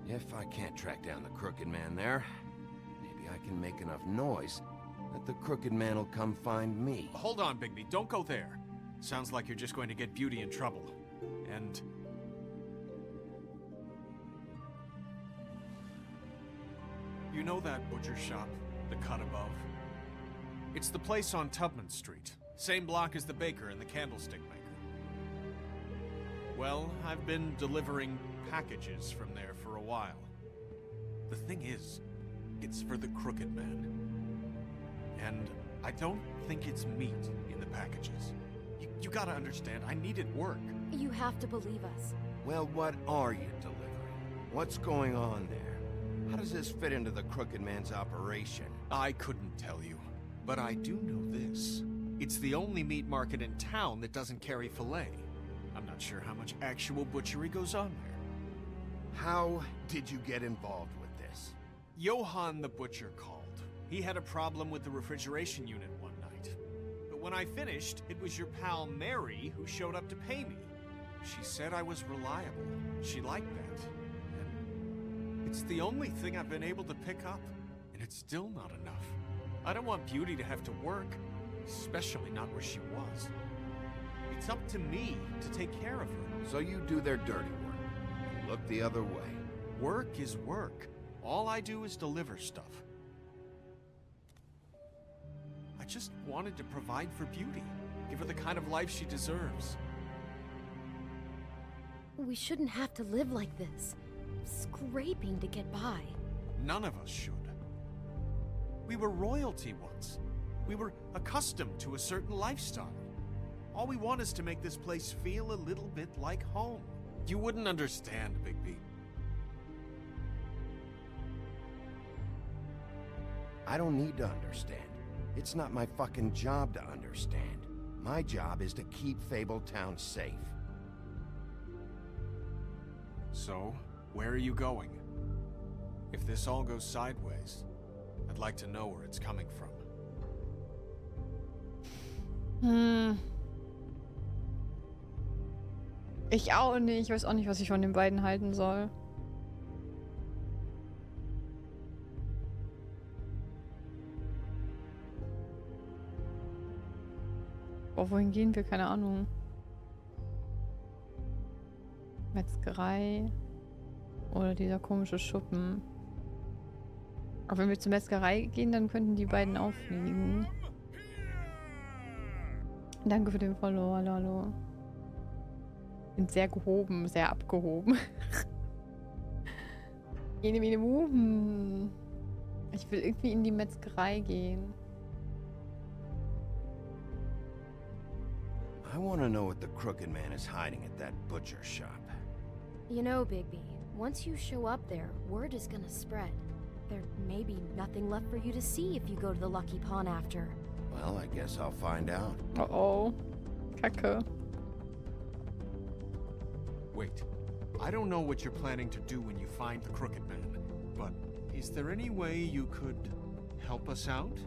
Speaker 2: If I can't track down the Crooked Man there, maybe I can make enough noise that the Crooked Man will come find me.
Speaker 7: Hold on, Bigby. Don't go there. Sounds like you're just going to get Beauty in trouble. And... you know that butcher shop, the cut above? It's the place on Tubman Street. Same block as the baker and the candlestick maker. Well, I've been delivering packages from there for a while. The thing is, it's for the Crooked Man. And I don't think it's meat in the packages. You gotta understand, I needed work.
Speaker 11: You have to believe us.
Speaker 2: Well, what are you delivering? What's going on there? How does this fit into the Crooked Man's operation?
Speaker 7: I couldn't tell you, but I do know this. It's the only meat market in town that doesn't carry filet. I'm not sure how much actual butchery goes on there.
Speaker 2: How did you get involved with this?
Speaker 7: Johann the butcher called. He had a problem with the refrigeration unit one night. But when I finished, it was your pal Mary who showed up to pay me. She said I was reliable. She liked that. And it's the only thing I've been able to pick up, and it's still not enough. I don't want Beauty to have to work, especially not where she was. It's up to me to take care of her.
Speaker 2: So you do their dirty work and look the other way.
Speaker 7: Work is work. All I do is deliver stuff. I just wanted to provide for Beauty, give her the kind of life she deserves.
Speaker 11: We shouldn't have to live like this. scraping to get by.
Speaker 7: None of us should. We were royalty once. We were accustomed to a certain lifestyle. All we want is to make this place feel a little bit like home. You wouldn't understand, Bigby.
Speaker 2: I don't need to understand. It's not my fucking job to understand. My job is to keep Fabletown safe.
Speaker 7: So, where are you going? If this all goes sideways, I'd like to know where it's coming from.
Speaker 1: Ich auch nicht. Ich weiß auch nicht, was ich von den beiden halten soll. Oh, wohin gehen wir? Keine Ahnung. Metzgerei. Oder dieser komische Schuppen. Aber wenn wir zur Metzgerei gehen, dann könnten die beiden auffliegen. Danke für den Follow, hallo. Bin sehr gehoben, sehr abgehoben. Ene, mene, mu. Ich will irgendwie in die Metzgerei gehen.
Speaker 2: I want to know what the Crooked Man is hiding at that butcher shop.
Speaker 11: You know, Bigby, once you show up there, word is gonna spread. There may be nothing left for you to see if you go to the Lucky Pawn after.
Speaker 2: Well, I guess I'll find out.
Speaker 1: Uh-oh. Kacke.
Speaker 7: Wait, I don't know what you're planning to do when you find the Crooked Man, but is there any way you could help us out?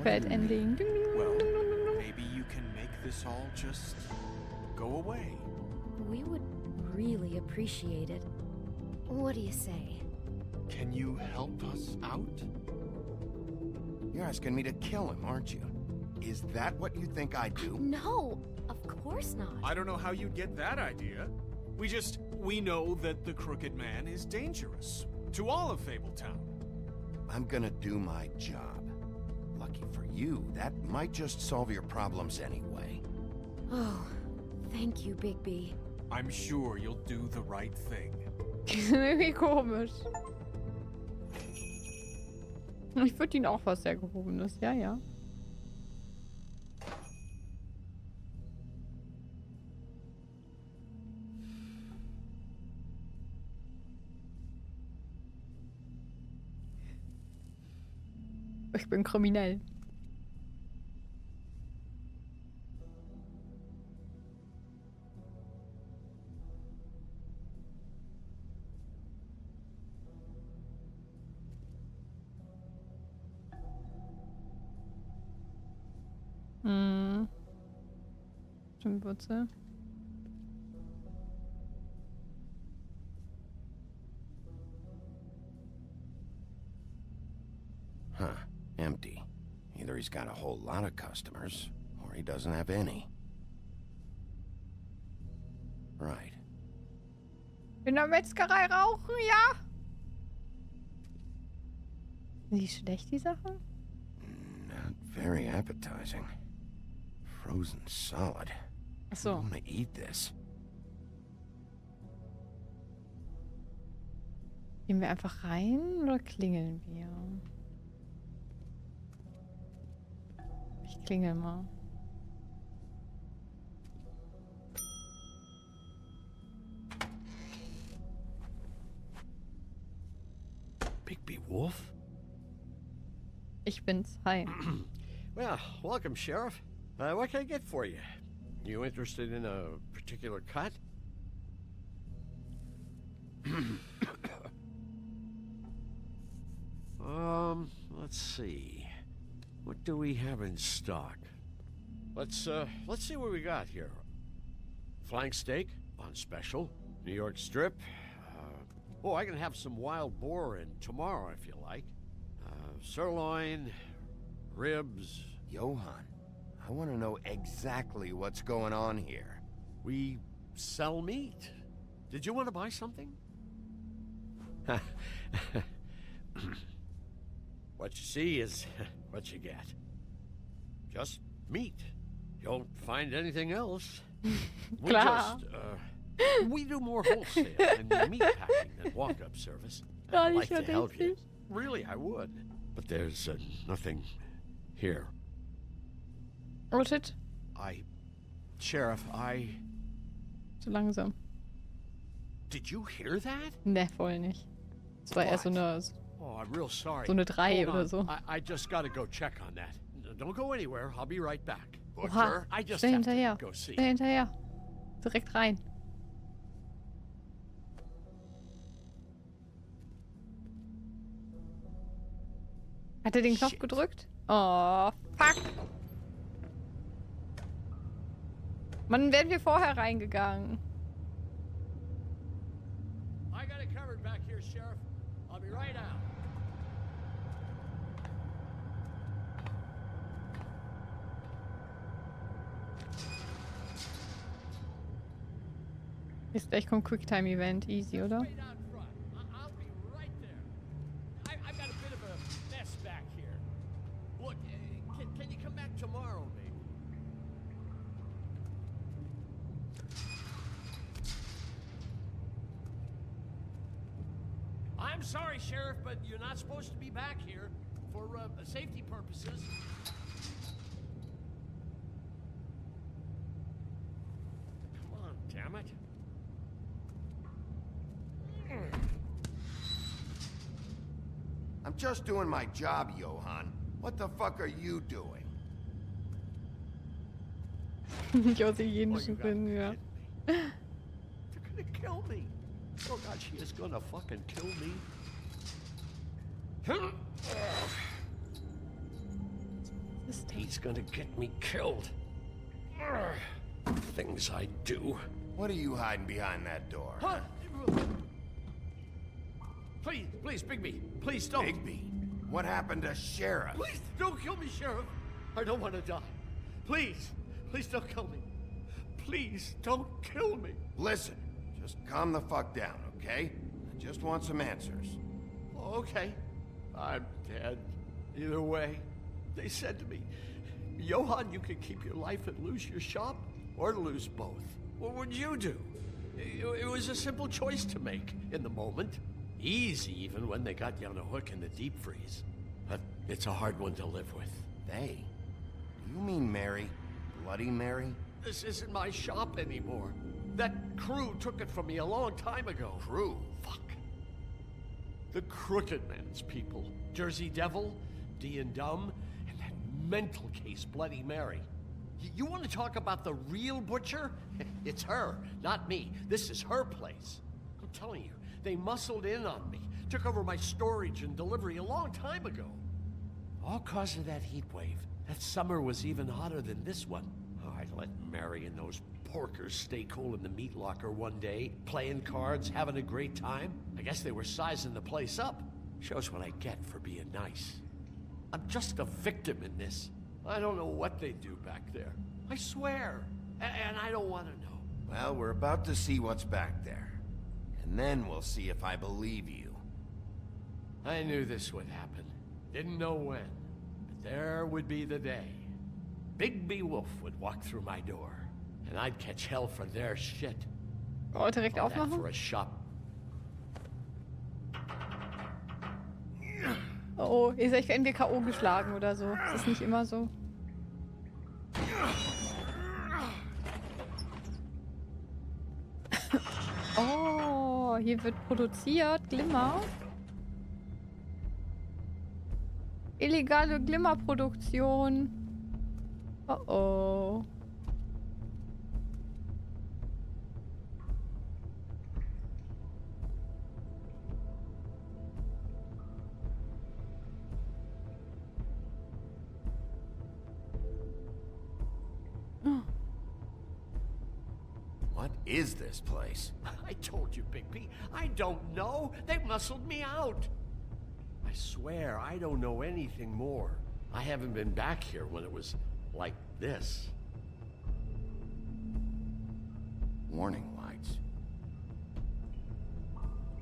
Speaker 1: Bad ending.
Speaker 7: Well, maybe you can make this all just go away.
Speaker 11: We would really appreciate it. What do you say?
Speaker 7: Can you help us out?
Speaker 2: You're asking me to kill him, aren't you? Is that what you think I do?
Speaker 11: No, of course not.
Speaker 7: I don't know how you'd get that idea. We know that the Crooked Man is dangerous to all of Fabletown.
Speaker 2: I'm gonna do my job. Lucky for you, that might just solve your problems anyway.
Speaker 11: Oh, thank you, Bigby.
Speaker 7: I'm sure you'll do the right thing.
Speaker 1: Irgendwie komisch. Ich würde ihn auch was sehr Gehobenes, ja, ja. Ich bin kriminell. Stimmwürze.
Speaker 2: Huh. Empty. Either he's got a whole lot of customers, or he doesn't have any. Right.
Speaker 1: In der Metzgerei rauchen, ja? Sind die schlecht, die Sachen?
Speaker 2: Not very appetizing. Frozen solid.
Speaker 1: Ach so.
Speaker 2: I want to eat this.
Speaker 1: Gehen wir einfach rein oder klingeln wir? Ich klingel mal.
Speaker 13: Bigby Wolf?
Speaker 1: Ich bin's. Hi.
Speaker 13: Well, welcome, Sheriff. What can I get for you? You interested in a particular cut? Let's see. What do we have in stock? Let's see what we got here. Flank steak on special. New York strip. Oh, I can have some wild boar in tomorrow if you like. Sirloin, ribs.
Speaker 2: Johan, I want to know exactly what's going on here.
Speaker 13: We sell meat. Did you want to buy something? What you see is what you get. Just meat. You don't find anything else. We
Speaker 1: Klar.
Speaker 13: just We do more wholesale and meat packing than walk-up service. I'd like to help you. Really, I would. But there's nothing here.
Speaker 1: Oh shit.
Speaker 13: Sheriff,
Speaker 1: Zu langsam.
Speaker 13: Did you hear that?
Speaker 1: Ne, voll nicht. Das war eher so eine,
Speaker 13: Oh, I'm real sorry.
Speaker 1: so eine 3
Speaker 13: Hold
Speaker 1: oder
Speaker 13: on.
Speaker 1: so.
Speaker 13: I just gotta go check on that. Don't go anywhere. I'll be right back.
Speaker 1: Oha,
Speaker 13: I just
Speaker 1: schnell
Speaker 13: have
Speaker 1: hinterher.
Speaker 13: to go see.
Speaker 1: Schnell hinterher. Direkt rein. Hat er den Knopf gedrückt? Oh, fuck. Mann, wären wir vorher reingegangen.
Speaker 13: I got it covered back here, Sheriff. I'll be right out.
Speaker 1: Jetzt gleich kommt Quicktime-Event. Easy, oder?
Speaker 13: Right out front. I'll be right there. I've got a bit of a mess back here. Look, can you come back tomorrow, maybe? I'm sorry, Sheriff, but you're not supposed to be back here for safety purposes. Come on, damn it.
Speaker 2: I'm just doing my job, Johann. What the fuck are you doing?
Speaker 1: Nicht aus hygienischen Gründen, ja.
Speaker 13: They're gonna kill me. Oh God, she is gonna fucking kill me. He's gonna get me killed. Things I do.
Speaker 2: What are you hiding behind that door?
Speaker 13: Huh? Please, Bigby. Please don't.
Speaker 2: Bigby? What happened to Sheriff?
Speaker 13: Please don't kill me, Sheriff. I don't want to die. Please don't kill me. Please don't kill me.
Speaker 2: Listen, just calm the fuck down, okay? I just want some answers.
Speaker 13: Okay. I'm dead. Either way, they said to me, Johann, you can keep your life and lose your shop, or lose both. What would you do? It was a simple choice to make in the moment. Easy, even when they got you on a hook in the deep freeze. But it's a hard one to live with.
Speaker 2: They? Do you mean Mary? Bloody Mary?
Speaker 13: This isn't my shop anymore. That crew took it from me a long time ago.
Speaker 2: Crew?
Speaker 13: Fuck. The Crooked Man's people. Jersey Devil, D and Dumb, and that mental case, Bloody Mary. You want to talk about the real butcher? It's her, not me. This is her place. I'm telling you, they muscled in on me, took over my storage and delivery a long time ago. All cause of that heat wave. That summer was even hotter than this one. Oh, I let Mary and those porkers stay cool in the meat locker one day, playing cards, having a great time. I guess they were sizing the place up. Shows what I get for being nice. I'm just a victim in this. I don't know what they do back there. I swear. And I don't want to know.
Speaker 2: Well, we're about to see what's back there. And then we'll see if I believe you.
Speaker 13: I knew this would happen. Didn't know when. But there would be the day. Bigby Wolf would walk through my door. And I'd catch hell for their shit.
Speaker 1: Oh, direkt
Speaker 13: All that
Speaker 1: aufmachen?
Speaker 13: for a shop.
Speaker 1: Oh, ihr seid, werden wir K.O. geschlagen oder so. Ist das nicht immer so? Oh, hier wird produziert. Glimmer. Illegale Glimmerproduktion. Oh oh.
Speaker 2: What is this place?
Speaker 13: I told you, Bigby. I don't know. They muscled me out. I swear, I don't know anything more. I haven't been back here when it was like this.
Speaker 2: Warning lights.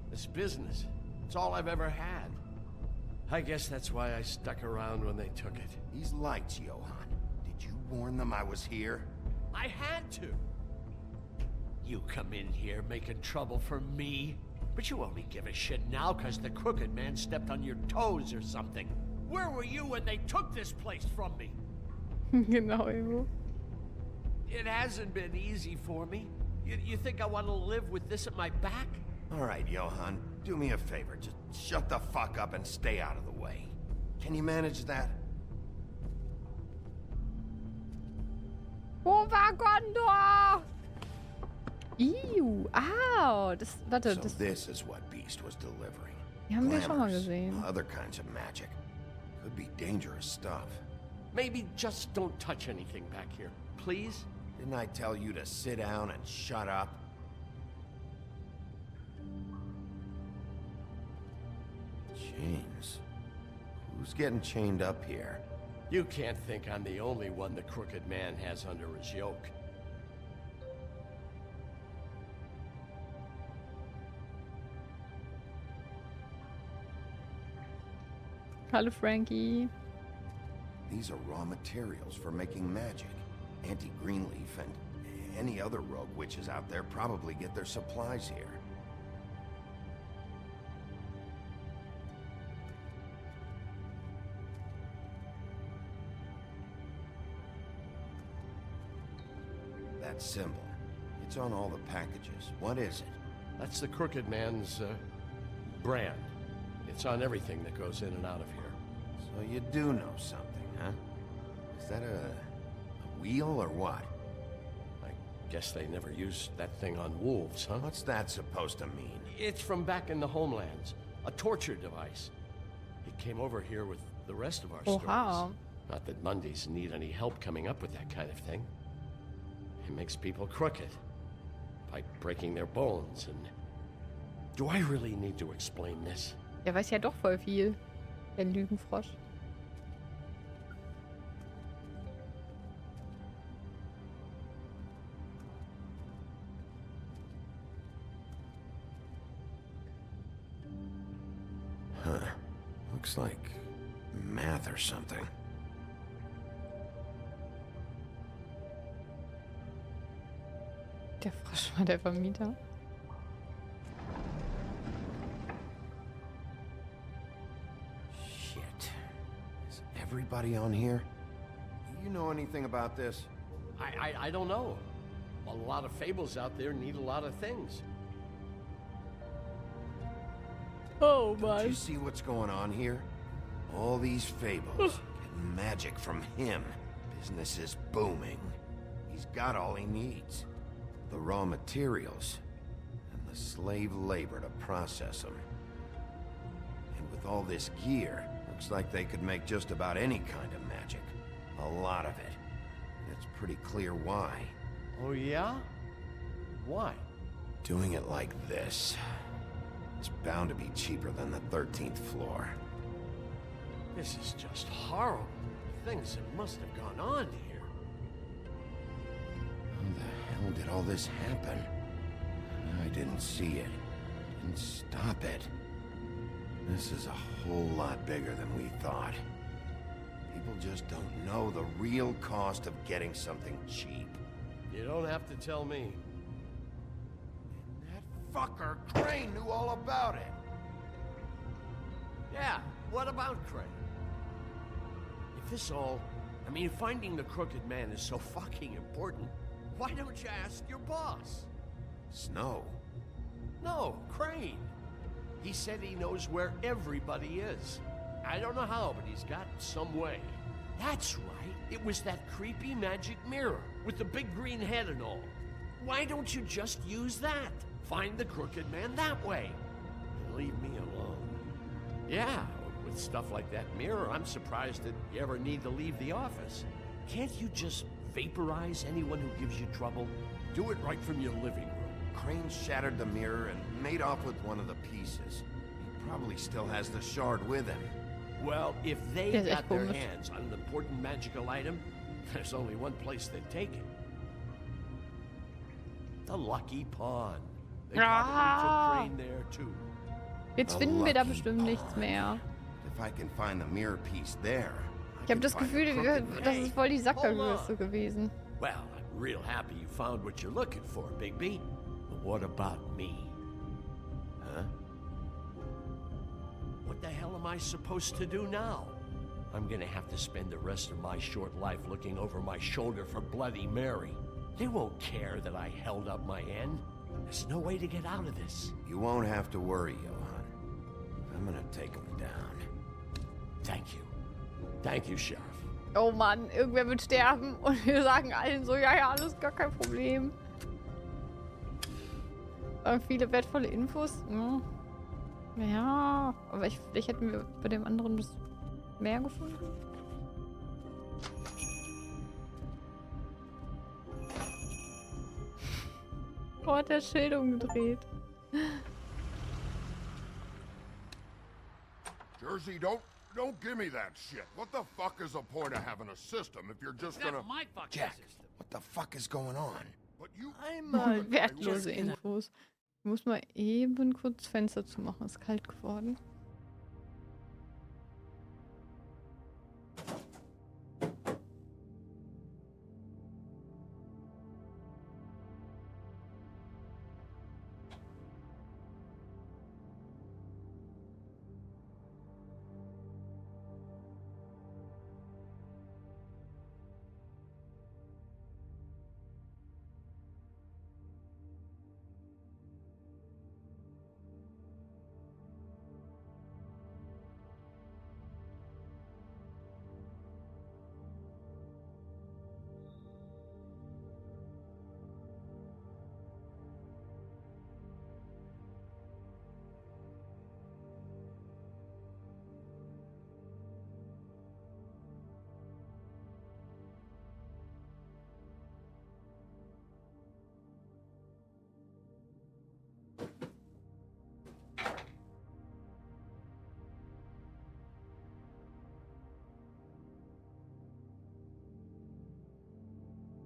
Speaker 13: This business, it's all I've ever had. I guess that's why I stuck around when they took it.
Speaker 2: These lights, Johann. Did you warn them I was here?
Speaker 13: I had to. You come in here making trouble for me, but you only give a shit now because the Crooked Man stepped on your toes or something. Where were you when they took this place from me?
Speaker 1: Genau, Evo.
Speaker 13: It hasn't been easy for me. You think I want to live with this at my back?
Speaker 2: All right, Johan, do me a favor. Just shut the fuck up and stay out of the way. Can you manage that?
Speaker 1: Wo war Gondor? Au. Warte,
Speaker 2: So this is what Beast was delivering.
Speaker 1: Die haben wir schon mal
Speaker 2: Glamours,
Speaker 1: gesehen.
Speaker 2: other kinds of magic. Could be dangerous stuff.
Speaker 13: Maybe just don't touch anything back here, please?
Speaker 2: Didn't I tell you to sit down and shut up? Chains. Who's getting chained up here?
Speaker 13: You can't think I'm the only one the Crooked Man has under his yoke.
Speaker 1: Hallo, Frankie.
Speaker 2: These are raw materials for making magic. Auntie Greenleaf and any other rogue witches out there probably get their supplies here. That symbol. It's on all the packages. What is it?
Speaker 13: That's the Crooked Man's, brand. It's on everything that goes in and out of here.
Speaker 2: So you do know something, huh? Is that a wheel or what?
Speaker 13: I guess they never used that thing on wolves, huh?
Speaker 2: What's that supposed to mean?
Speaker 13: It's from back in the homelands. A torture device. It came over here with the rest of our stories. Not that Mondays need any help coming up with that kind of thing. It makes people crooked. By breaking their bones and... Do I really need to explain this?
Speaker 1: Der weiß ja doch voll viel. Der Lügenfrosch.
Speaker 2: Huh. Looks like math or something.
Speaker 1: Der Frosch war der Vermieter.
Speaker 2: Shit. Is everybody on here? Do you know anything about this?
Speaker 13: I don't know. A lot of fables out there need a lot of things.
Speaker 1: Oh,
Speaker 2: Don't you see what's going on here? All these fables, getting magic from him. Business is booming. He's got all he needs. The raw materials, and the slave labor to process them. And with all this gear, looks like they could make just about any kind of magic. A lot of it. And it's pretty clear why.
Speaker 13: Oh, yeah? Why?
Speaker 2: Doing it like this. It's bound to be cheaper than the 13th floor.
Speaker 13: This is just horrible. Things that must have gone on here.
Speaker 2: How the hell did all this happen? I didn't see it. Didn't stop it. This is a whole lot bigger than we thought. People just don't know the real cost of getting something cheap.
Speaker 13: You don't have to tell me.
Speaker 2: That fucker Crane knew all about it.
Speaker 13: Yeah, what about Crane? If this all... I mean, finding the Crooked Man is so fucking important, why don't you ask your boss?
Speaker 2: Snow?
Speaker 13: No, Crane. He said he knows where everybody is. I don't know how, but he's got some way. That's right. It was that creepy magic mirror with the big green head and all. Why don't you just use that? Find the Crooked Man that way. And leave me alone. Yeah, with stuff like that mirror, I'm surprised that you ever need to leave the office. Can't you just vaporize anyone who gives you trouble? Do it right from your living room.
Speaker 2: Crane shattered the mirror and made off with one of the pieces. He probably still has the shard with him.
Speaker 13: Well, if they
Speaker 1: Ja, ist echt
Speaker 13: got their
Speaker 1: komisch.
Speaker 13: hands on an important magical item, there's only one place they'd take it. The Lucky Pawn. They probably took Crane there too.
Speaker 1: Jetzt
Speaker 2: A
Speaker 1: finden wir da
Speaker 2: lucky
Speaker 1: bestimmt nichts mehr.
Speaker 2: If I can find the mirror piece there,
Speaker 1: Ich habe das Gefühl, das ist voll die Sackgasse gewesen.
Speaker 13: Well, real happy you found what you're looking for, Bigby. But what about me? Huh? What the hell am I supposed to do now? I'm gonna have to spend the rest of my short life looking over my shoulder for Bloody Mary. They won't care that I held up my end. There's no way to get out of this.
Speaker 2: You won't have to worry, Johann. I'm gonna take him down.
Speaker 13: Thank you. Thank you, Sheriff.
Speaker 1: Oh Mann, irgendwer wird sterben und wir sagen allen so, ja, ja, alles gar kein Problem. Viele wertvolle Infos. Ja, aber vielleicht hätten wir bei dem anderen das mehr gefunden. Oh, hat der Schild umgedreht.
Speaker 12: Jersey, don't give me that shit. What the fuck is the point of having a system if you're just gonna...
Speaker 2: Jack, what the fuck is going on?
Speaker 12: But you...
Speaker 1: Wertlose Infos. Ich muss mal eben kurz Fenster zumachen. Ist kalt geworden.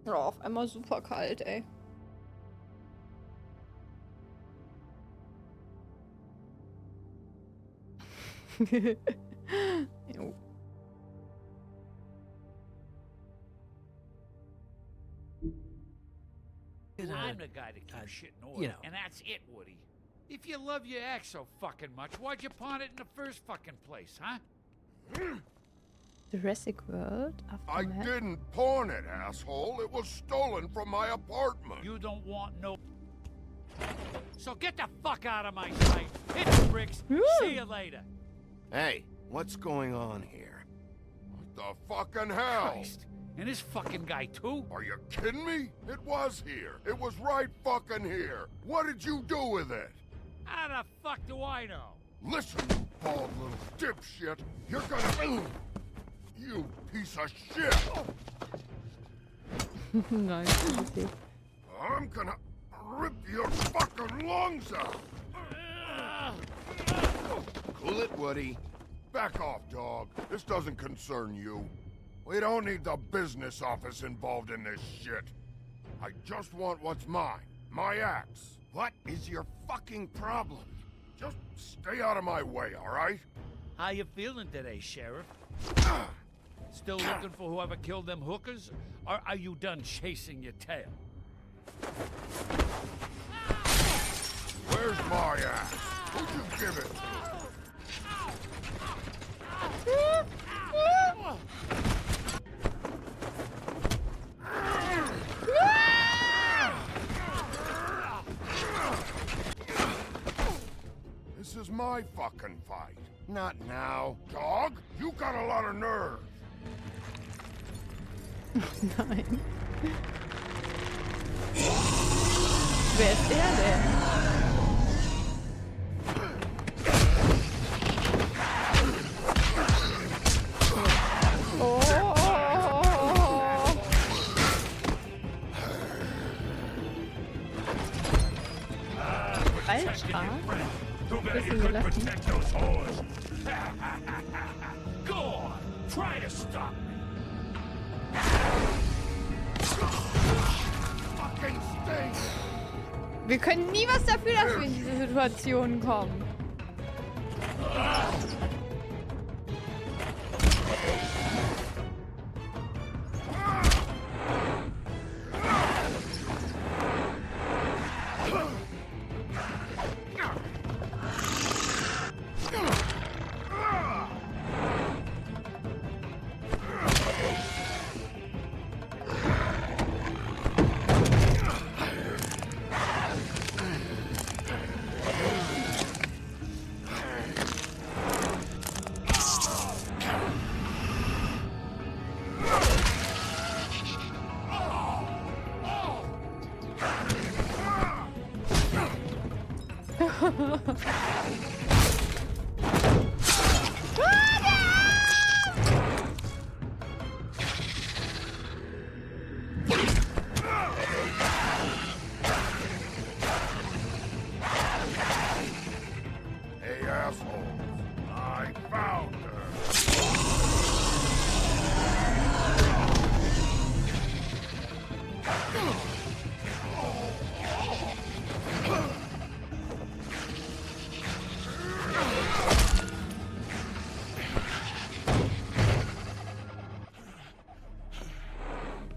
Speaker 1: Oh, auf einmal super kalt, ey. Jo.
Speaker 14: I'm the guy to keep shit in order, and that's it, Woody. If you love your ex so fucking much, why'd you pawn it in the first fucking place, huh?
Speaker 1: Jurassic World?
Speaker 12: I didn't pawn it, asshole. It was stolen from my apartment.
Speaker 14: You don't want no... So get the fuck out of my sight. Hit the bricks. See you later.
Speaker 2: Hey, what's going on here?
Speaker 12: What the fucking hell?
Speaker 14: Christ. And this fucking guy, too?
Speaker 12: Are you kidding me? It was here. It was right fucking here. What did you do with it?
Speaker 14: How the fuck do I know?
Speaker 12: Listen, you bald little dipshit. You're gonna... You piece of shit!
Speaker 1: Nice.
Speaker 12: I'm gonna rip your fucking lungs out!
Speaker 2: Cool it, Woody.
Speaker 12: Back off, dog. This doesn't concern you. We don't need the business office involved in this shit. I just want what's mine. My axe. What is your fucking problem? Just stay out of my way, all right?
Speaker 14: How you feeling today, Sheriff? Still looking for whoever killed them hookers? Or are you done chasing your tail?
Speaker 12: Where's my axe? Who'd you give it This is my fucking fight. Not now. Dog, you got a lot of nerve.
Speaker 1: Nein. Wer ist der denn? Oh. Alter. Bisschen gelassen.
Speaker 14: Go on, try to stop me.
Speaker 1: Wir können nie was dafür, dass wir in diese Situation kommen.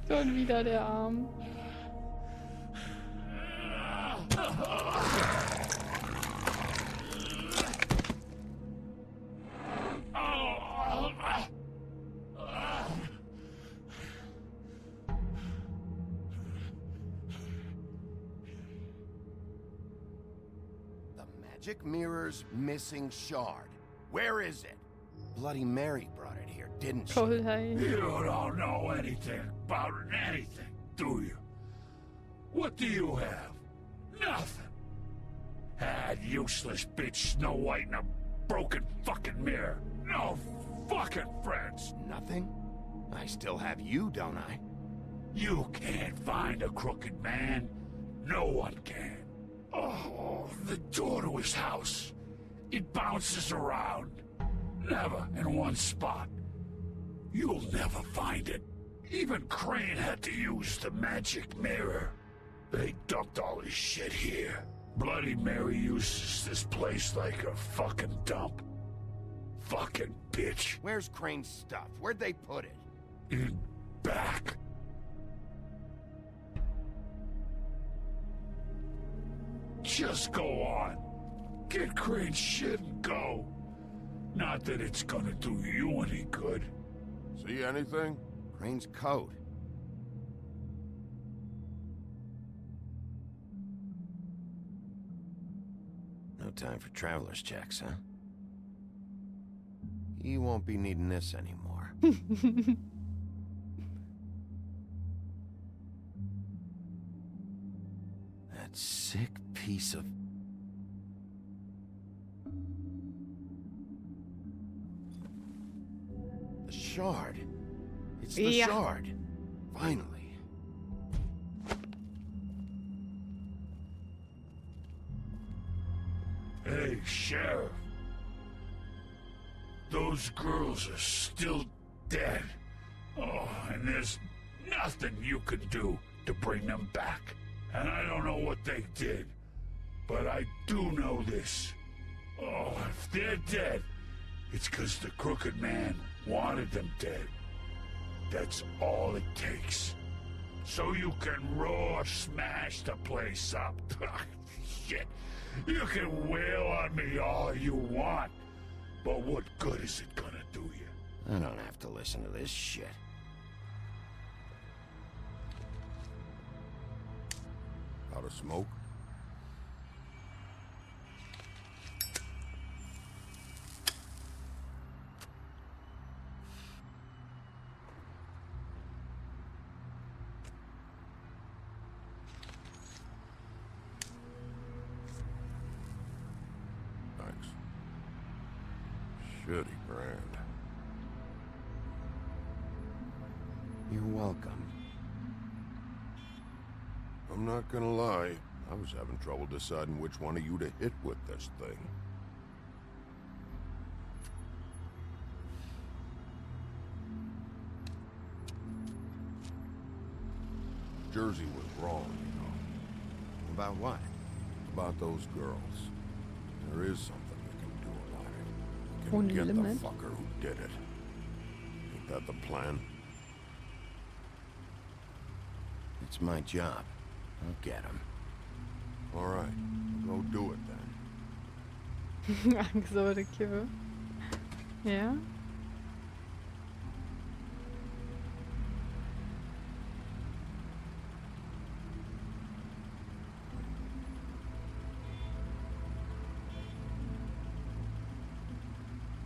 Speaker 1: Schon wieder der Arm.
Speaker 2: Magic Mirror's missing shard. Where is it? Bloody Mary brought it here, didn't she?
Speaker 14: You don't know anything about anything, do you? What do you have? Nothing. That useless bitch Snow White and a broken fucking mirror. No fucking friends.
Speaker 2: Nothing? I still have you, don't I?
Speaker 14: You can't find a crooked man. No one can. Oh, the door to his house. It bounces around. Never in one spot. You'll never find it. Even Crane had to use the magic mirror. They dumped all his shit here. Bloody Mary uses this place like a fucking dump. Fucking bitch.
Speaker 2: Where's Crane's stuff? Where'd they put it?
Speaker 14: In back. Just go on. Get Crane's shit and go. Not that it's gonna do you any good.
Speaker 2: See anything? Crane's coat. No time for traveler's checks, huh? You won't be needing this anymore. That sick piece of... The shard. It's the shard. Finally.
Speaker 14: Hey, Sheriff. Those girls are still dead. Oh, and there's nothing you can do to bring them back. And I don't know what they did, but I do know this. Oh, if they're dead, it's because the Crooked Man wanted them dead. That's all it takes. So you can raw smash the place up. Shit. You can wail on me all you want, but what good is it gonna do you?
Speaker 2: I don't have to listen to this shit. Out of smoke? Thanks. Shitty brand. You're welcome. I'm not gonna lie, I was having trouble deciding which one of you to hit with this thing. Jersey was wrong, you know. About what? About those girls. There is something we can do about it. We can get the fucker who did it. Ain't that the plan? It's my job. I'll get him. All right, go do it then.
Speaker 1: Angst vor der Kippe. Ja.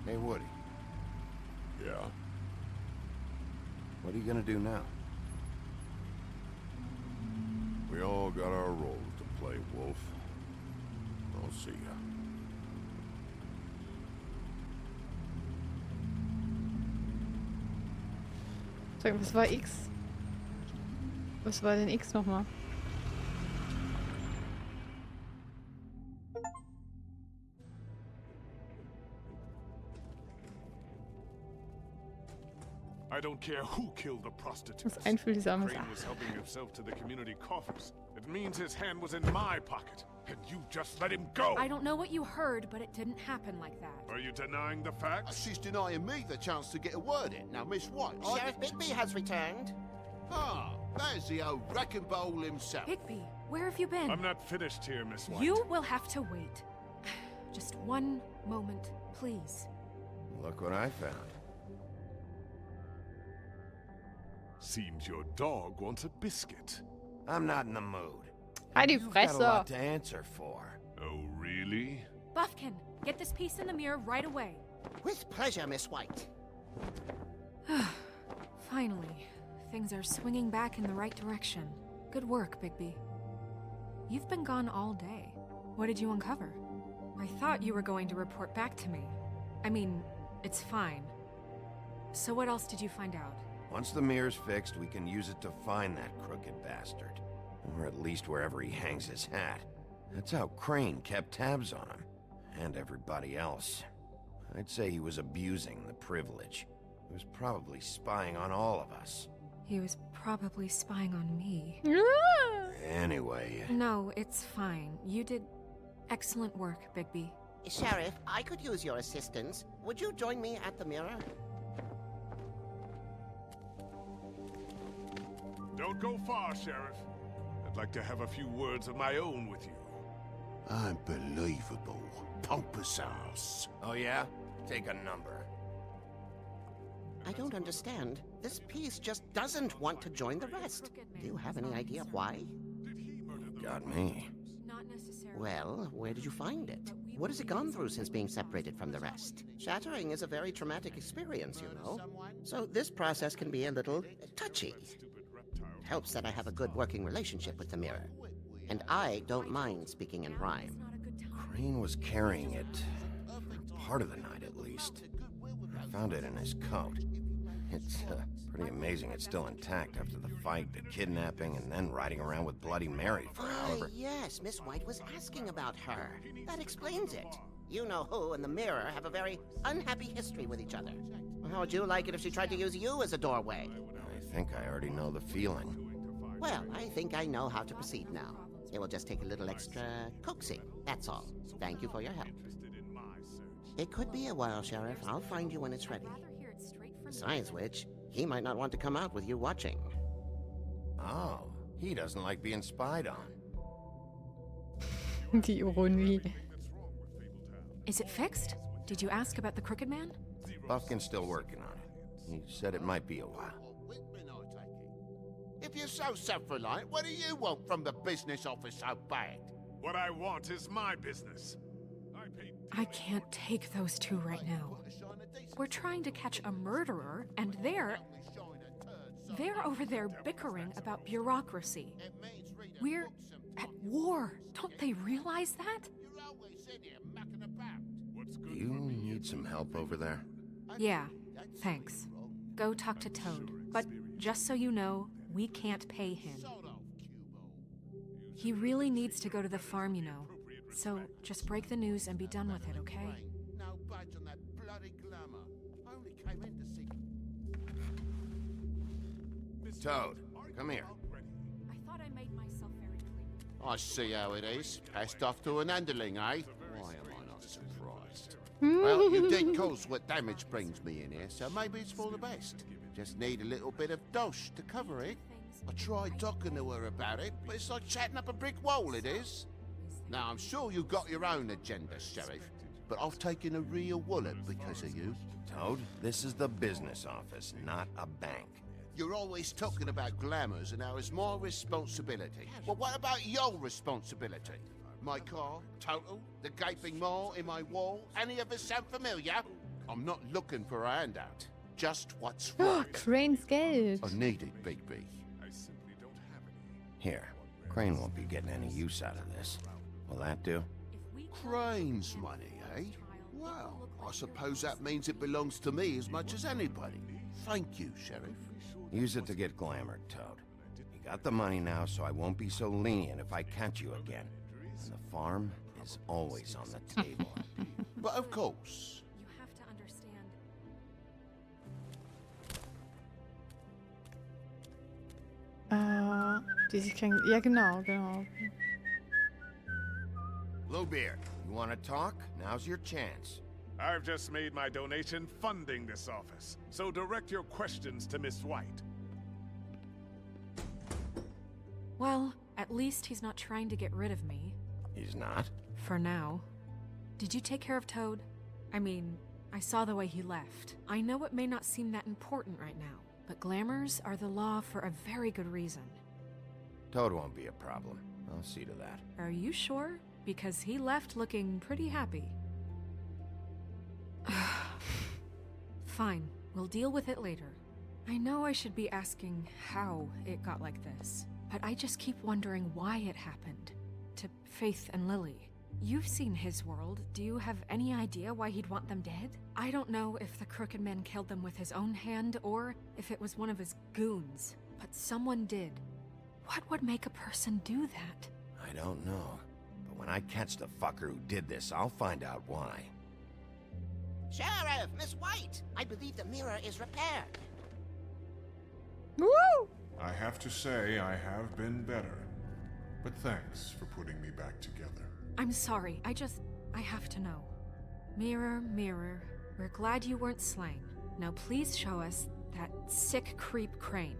Speaker 2: Hey, Woody. Yeah? What are you gonna do now? We all got our roles to play, Wolf. I'll see ya.
Speaker 1: Sag, was war X? Was war denn X nochmal?
Speaker 12: I don't care who killed the prostitutes.
Speaker 1: Das einfühlsam ist.
Speaker 12: Crane was helping himself to the community coffers. It means his hand was in my pocket, and you just let him go.
Speaker 5: I don't know what you heard, but it didn't happen like that.
Speaker 12: Are you denying the facts?
Speaker 3: She's denying me the chance to get a word in. Now, Miss White,
Speaker 15: Sheriff Bigby has returned.
Speaker 3: Ah, there's the old wrecking bowl himself.
Speaker 5: Higby, where have you been?
Speaker 12: I'm not finished here, Miss White.
Speaker 5: You will have to wait. Just one moment, please.
Speaker 2: Look what I found.
Speaker 12: Seems your dog wants a biscuit.
Speaker 2: I'm not in the mood.
Speaker 1: Halt die
Speaker 2: You've got a
Speaker 1: Fresse.
Speaker 2: lot to answer for.
Speaker 12: Oh, really?
Speaker 5: Buffkin, get this piece in the mirror right away.
Speaker 15: With pleasure, Miss White.
Speaker 5: Finally, things are swinging back in the right direction. Good work, Bigby. You've been gone all day. What did you uncover? I thought you were going to report back to me. I mean, it's fine. So what else did you find out?
Speaker 2: Once the mirror's fixed, we can use it to find that crooked bastard. Or at least wherever he hangs his hat. That's how Crane kept tabs on him. And everybody else. I'd say he was abusing the privilege. He was probably spying on all of us.
Speaker 5: He was probably spying on me.
Speaker 2: Anyway...
Speaker 5: No, it's fine. You did excellent work, Bigby.
Speaker 15: Sheriff, I could use your assistance. Would you join me at the mirror?
Speaker 12: Don't go far, Sheriff. I'd like to have a few words of my own with you.
Speaker 3: Unbelievable. Pompous ass.
Speaker 2: Oh yeah? Take a number.
Speaker 15: I don't understand. This piece just doesn't want to join the rest. Do you have any idea why?
Speaker 2: Got me.
Speaker 5: Not necessarily.
Speaker 15: Well, where did you find it? What has it gone through since being separated from the rest? Shattering is a very traumatic experience, you know. So this process can be a little touchy. It helps that I have a good working relationship with the mirror. And I don't mind speaking in rhyme.
Speaker 2: Crane was carrying it. For part of the night, at least. I found it in his coat. It's pretty amazing it's still intact after the fight, the kidnapping, and then riding around with Bloody Mary for however...
Speaker 15: Yes, Miss White was asking about her. That explains it. You know who and the mirror have a very unhappy history with each other. How would you like it if she tried to use you as a doorway?
Speaker 2: I think I already know the feeling.
Speaker 15: Well, I think I know how to proceed now. It will just take a little extra coaxing, that's all. Thank you for your help. It could be a while, Sheriff. I'll find you when it's ready. Besides which, he might not want to come out with you watching.
Speaker 2: Oh, he doesn't like being spied on.
Speaker 1: Die Ironie.
Speaker 5: Is it fixed? Did you ask about the Crooked Man?
Speaker 2: Buffkin's still working on it. He said it might be a while.
Speaker 3: If you're so self-reliant, what do you want from the business office so bad?
Speaker 12: What I want is my business.
Speaker 5: I can't take those two right now. We're trying to catch a murderer, and they're over there bickering about bureaucracy. We're at war. Don't they realize that?
Speaker 2: You need some help over there?
Speaker 5: Yeah, thanks. Go talk to Toad. But just so you know, we can't pay him. He really needs to go to the farm, you know. So just break the news and be done with it, okay?
Speaker 3: No budge on that bloody glamour. Only came in to see...
Speaker 2: Toad, come here.
Speaker 5: I thought I made myself very clear.
Speaker 3: I see how it is. Passed off to an underling, eh? Why am I not surprised? Well, you did cause what damage brings me in here, so maybe it's for the best. Just need a little bit of dosh to cover it. I tried talking to her about it, but it's like chatting up a brick wall, it is. Now, I'm sure you've got your own agenda, Sheriff, but I've taken a real wallet because of you.
Speaker 2: Toad, this is the business office, not a bank.
Speaker 3: You're always talking about glamours and how it's my responsibility. Well, what about your responsibility? My car, total, the gaping maw in my wall, any of us sound familiar? I'm not looking for a handout, just what's right.
Speaker 1: Crane's Geld.
Speaker 3: I need it, Bigby.
Speaker 2: Here, Crane won't be getting any use out of this. Will that do?
Speaker 3: Crane's money, eh? Well, I suppose that means it belongs to me as much as anybody. Thank you, Sheriff.
Speaker 2: Use it to get glamored, Toad. You got the money now, so I won't be so lenient if I catch you again. And the farm is always on the table.
Speaker 3: But of course.
Speaker 5: You have to understand.
Speaker 1: Die sich kein... Ja, genau.
Speaker 2: Bluebeard, you want to talk? Now's your chance.
Speaker 12: I've just made my donation funding this office, so direct your questions to Miss White.
Speaker 5: Well, at least he's not trying to get rid of me.
Speaker 2: He's not?
Speaker 5: For now. Did you take care of Toad? I mean, I saw the way he left. I know it may not seem that important right now, but glamours are the law for a very good reason.
Speaker 2: Toad won't be a problem. I'll see to that.
Speaker 5: Are you sure? Because he left looking pretty happy. Fine, we'll deal with it later. I know I should be asking how it got like this, but I just keep wondering why it happened. To Faith and Lily. You've seen his world. Do you have any idea why he'd want them dead? I don't know if the Crooked Man killed them with his own hand or if it was one of his goons, but someone did. What would make a person do that?
Speaker 2: I don't know. But when I catch the fucker who did this, I'll find out why.
Speaker 15: Sheriff, Miss White! I believe the mirror is repaired.
Speaker 1: Woo!
Speaker 12: I have to say, I have been better. But thanks for putting me back together.
Speaker 5: I'm sorry, I have to know. Mirror, mirror, we're glad you weren't slain. Now please show us that sick creep Crane.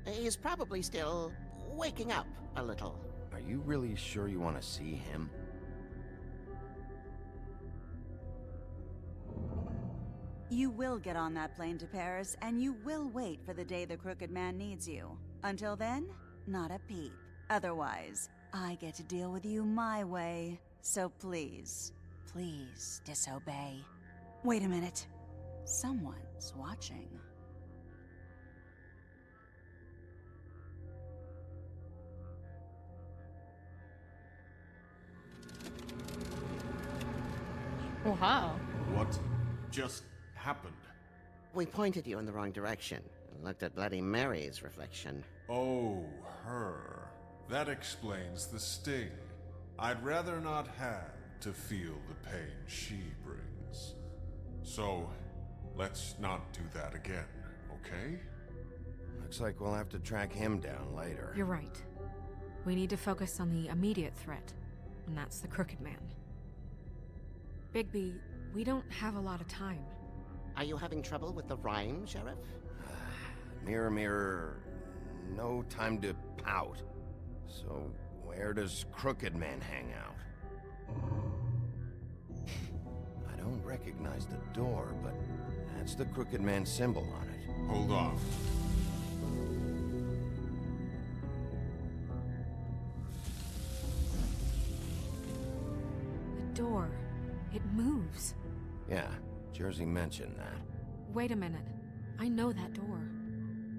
Speaker 15: He's probably still waking up a little.
Speaker 2: Are you really sure you want to see him?
Speaker 8: You will get on that plane to Paris, and you will wait for the day the Crooked Man needs you. Until then, not a peep. Otherwise, I get to deal with you my way. So please, please disobey. Wait a minute. Someone's watching.
Speaker 1: Wow.
Speaker 7: What just happened?
Speaker 15: We pointed you in the wrong direction and looked at Bloody Mary's reflection.
Speaker 12: Oh, her. That explains the sting. I'd rather not have to feel the pain she brings. So, let's not do that again, okay?
Speaker 2: Looks like we'll have to track him down later.
Speaker 5: You're right. We need to focus on the immediate threat, and that's the Crooked Man. Bigby, we don't have a lot of time.
Speaker 15: Are you having trouble with the rhyme, Sheriff?
Speaker 2: Mirror, mirror, no time to pout. So, where does Crooked Man hang out? I don't recognize the door, but that's the Crooked Man symbol on it.
Speaker 12: Hold on.
Speaker 5: The door. It moves.
Speaker 2: Yeah, Jersey mentioned that.
Speaker 5: Wait a minute. I know that door.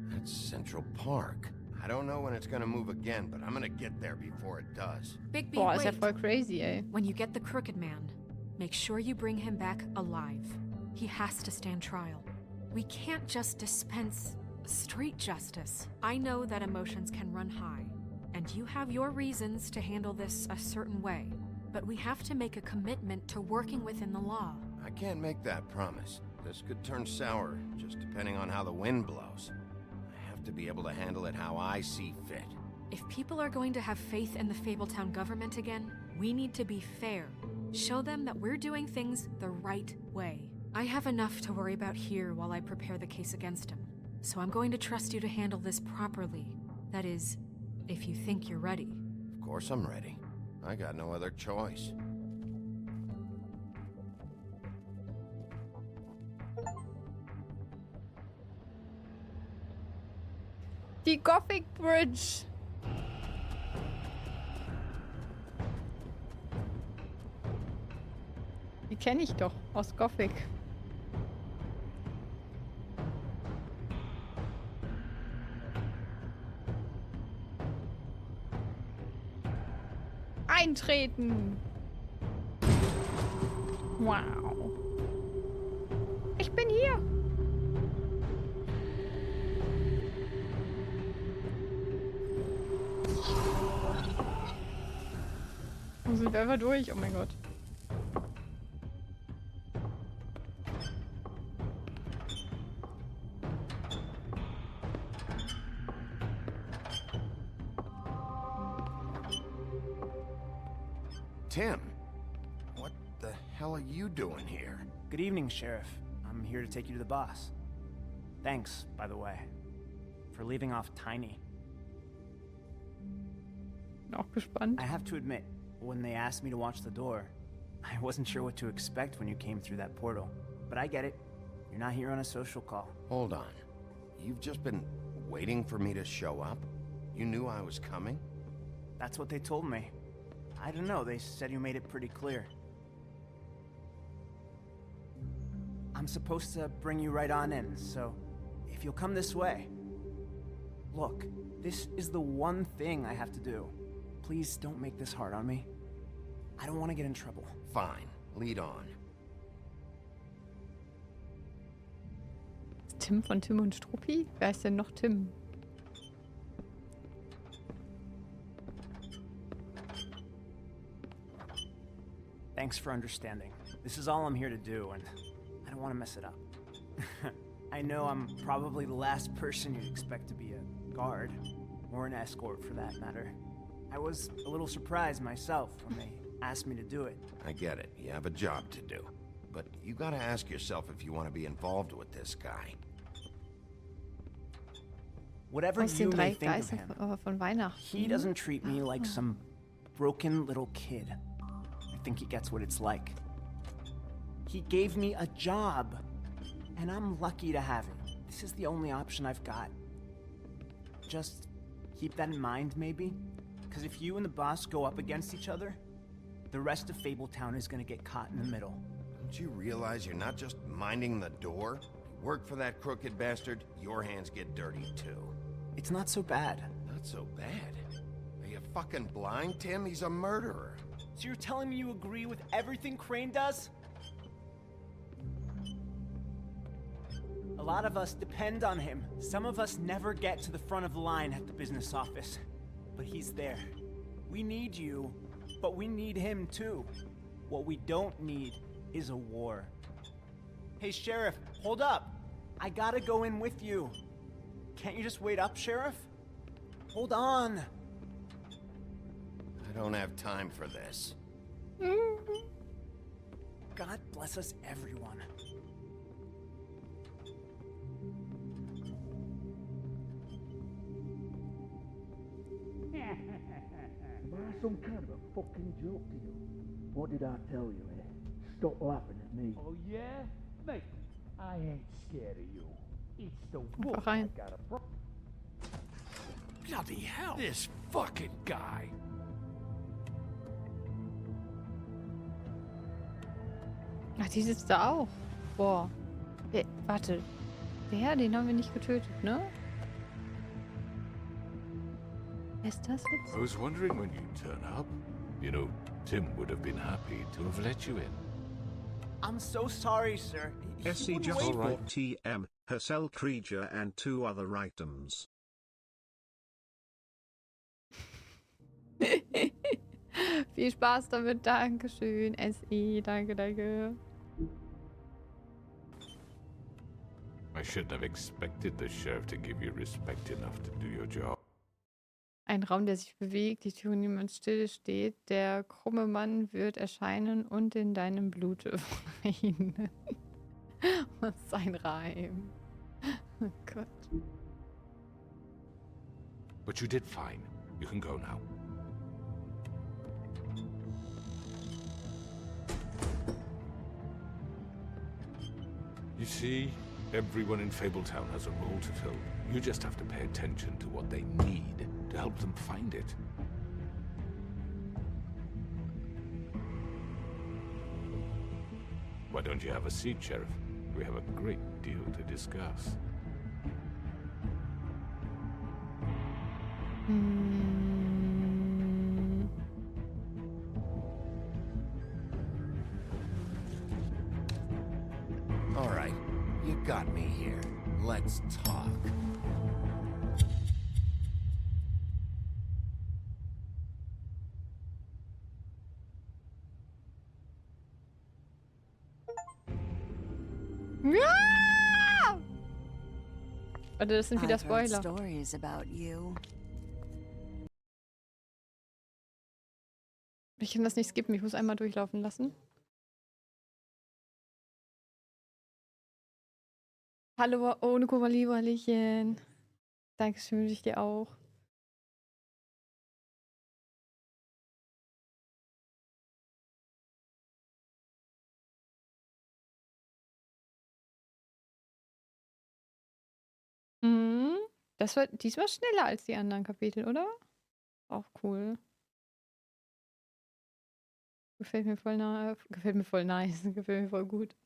Speaker 2: That's Central Park. I don't know when it's gonna move again, but I'm gonna get there before it does.
Speaker 5: Bigby,
Speaker 1: Boah,
Speaker 5: wait.
Speaker 1: ist ja voll crazy, ey.
Speaker 5: When you get the Crooked Man, make sure you bring him back alive. He has to stand trial. We can't just dispense street justice. I know that emotions can run high, and you have your reasons to handle this a certain way. But we have to make a commitment to working within the law.
Speaker 2: I can't make that promise. This could turn sour, just depending on how the wind blows. I have to be able to handle it how I see fit.
Speaker 5: If people are going to have faith in the Fabletown government again, we need to be fair. Show them that we're doing things the right way. I have enough to worry about here while I prepare the case against him. So I'm going to trust you to handle this properly. That is, if you think you're ready.
Speaker 2: Of course I'm ready. I got no other choice.
Speaker 1: Die Gothic Bridge. Die kenne ich doch aus Gothic. Eintreten. Wow. Ich bin hier. Wo sind wir einfach durch? Oh mein Gott.
Speaker 2: Tim, what the hell are you doing here?
Speaker 16: Good evening, Sheriff. I'm here to take you to the boss. Thanks, by the way, for leaving off Tiny.
Speaker 1: Auch gespannt.
Speaker 16: I have to admit, when they asked me to watch the door, I wasn't sure what to expect when you came through that portal. But I get it. You're not here on a social call.
Speaker 2: Hold on. You've just been waiting for me to show up? You knew I was coming?
Speaker 16: That's what they told me. I don't know, they said you made it pretty clear. I'm supposed to bring you right on in, so if you'll come this way. Look, this is the one thing I have to do. Please don't make this hard on me. I don't want to get in trouble.
Speaker 2: Fine, lead on.
Speaker 1: Tim von Tim und Struppi? Wer ist denn noch Tim?
Speaker 16: Thanks for understanding. This is all I'm here to do, and I don't want to mess it up. I know I'm probably the last person you'd expect to be a guard, or an escort for that matter. I was a little surprised myself when they asked me to do it.
Speaker 2: I get it. You have a job to do. But you gotta ask yourself if you want to be involved with this guy.
Speaker 16: Whatever
Speaker 1: Aus
Speaker 16: you
Speaker 1: den
Speaker 16: may
Speaker 1: drei
Speaker 16: think of
Speaker 1: Geistern
Speaker 16: him,
Speaker 1: von Weihnachten.
Speaker 16: he doesn't treat me like some broken little kid. I think he gets what it's like. He gave me a job, and I'm lucky to have it. This is the only option I've got. Just keep that in mind, maybe? Because if you and the boss go up against each other, the rest of Fabletown is gonna get caught in the middle.
Speaker 2: Don't you realize you're not just minding the door? You work for that crooked bastard, your hands get dirty too.
Speaker 16: It's not so bad.
Speaker 2: Not so bad? Are you fucking blind, Tim? He's a murderer.
Speaker 16: So you're telling me you agree with everything Crane does? A lot of us depend on him. Some of us never get to the front of the line at the business office. But he's there. We need you, but we need him too. What we don't need is a war. Hey, Sheriff, hold up. I gotta go in with you. Can't you just wait up, Sheriff? Hold on.
Speaker 2: I don't have time for this.
Speaker 16: God bless us, everyone.
Speaker 17: Am I some kind of a fucking joke to you? What did I tell you, eh? Stop laughing at me. Oh, yeah? Mate, I ain't scared of you. It's the wolf I got a pro-
Speaker 14: Bloody hell! This fucking guy!
Speaker 1: Ach, die sitzt da auch. Boah. Warte. Den haben wir nicht getötet, ne? Wer ist das jetzt?
Speaker 18: I was wondering when you'd turn up. You know, Tim would have been happy to have let you in.
Speaker 16: I'm so sorry, sir.
Speaker 19: SC just bought TM, Hercel Creature and 2 other items.
Speaker 1: Viel Spaß damit, Dankeschön, SE, danke.
Speaker 18: I shouldn't have expected the sheriff to give you respect enough to do your job.
Speaker 1: Ein Raum, der sich bewegt, die Tür, niemand still steht. Der krumme Mann wird erscheinen und in deinem Blute weinen. Was ist ein Reim? Oh Gott.
Speaker 18: But you did fine. You can go now. You see, everyone in Fabletown has a role to fill. You just have to pay attention to what they need to help them find it. Why don't you have a seat, Sheriff? We have a great deal to discuss.
Speaker 2: All right, you got me here. Let's talk.
Speaker 1: Ja! Warte, das sind wieder
Speaker 8: I've heard
Speaker 1: Spoiler.
Speaker 8: stories about you.
Speaker 1: Ich kann das nicht skippen, ich muss einmal durchlaufen lassen. Hallo, ohne Hallöchen. Dankeschön, wünsche ich dir auch. Mhm. Das war diesmal schneller als die anderen Kapitel, oder? Auch cool. Gefällt mir voll nice. Gefällt mir voll nice. Gefällt mir voll gut.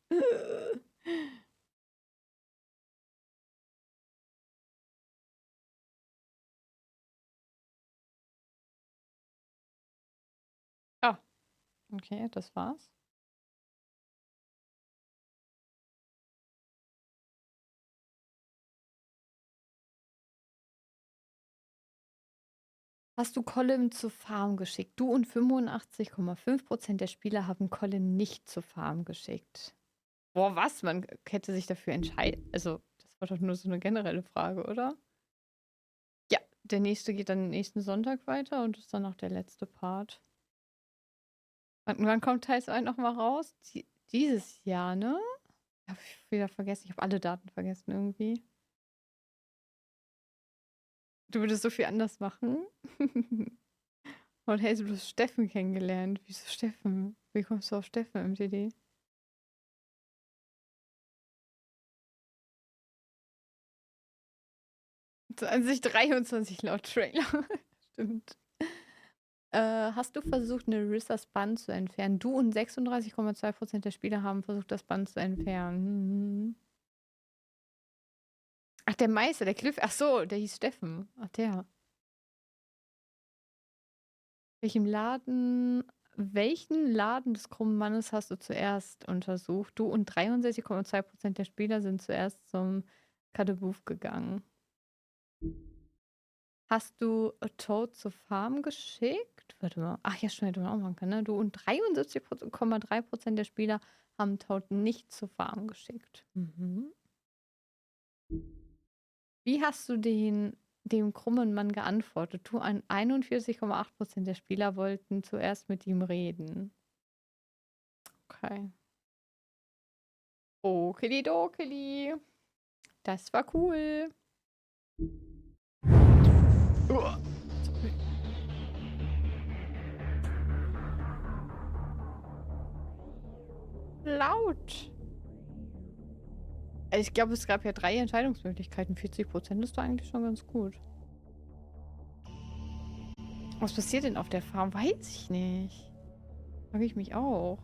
Speaker 1: Ah, okay, das war's. Hast du Colin zur Farm geschickt? Du und 85,5% der Spieler haben Colin nicht zur Farm geschickt. Boah, was? Man hätte sich dafür entscheiden. Also, das war doch nur so eine generelle Frage, oder? Ja, der nächste geht dann nächsten Sonntag weiter und ist dann noch der letzte Part. Wann kommt Teil 2 nochmal raus? Dieses Jahr, ne? Hab ich wieder vergessen. Ich habe alle Daten vergessen irgendwie. Du würdest so viel anders machen. Und hey, du hast Steffen kennengelernt. Wieso Steffen? Wie kommst du auf Steffen im MTD? An sich 23 laut Trailer. Stimmt. Hast du versucht, Nerissas Band zu entfernen? Du und 36,2% der Spieler haben versucht, das Band zu entfernen. Ach, der Meister, der Cliff. Ach so, der hieß Steffen. Ach, der. Welchen Laden des krummen Mannes hast du zuerst untersucht? Du und 63,2% der Spieler sind zuerst zum Kadebuf gegangen. Hast du Toad zur Farm geschickt? Warte mal. Ach ja, schon hätte man auch machen können, ne? Du und 73,3% der Spieler haben Toad nicht zur Farm geschickt. Mhm. Wie hast du dem krummen Mann geantwortet? Du an 41,8% der Spieler wollten zuerst mit ihm reden. Okay. Okidokili. Das war cool. Sorry. Laut. Ich glaube, es gab ja 3 Entscheidungsmöglichkeiten. 40% ist doch eigentlich schon ganz gut. Was passiert denn auf der Farm? Weiß ich nicht. Frage ich mich auch.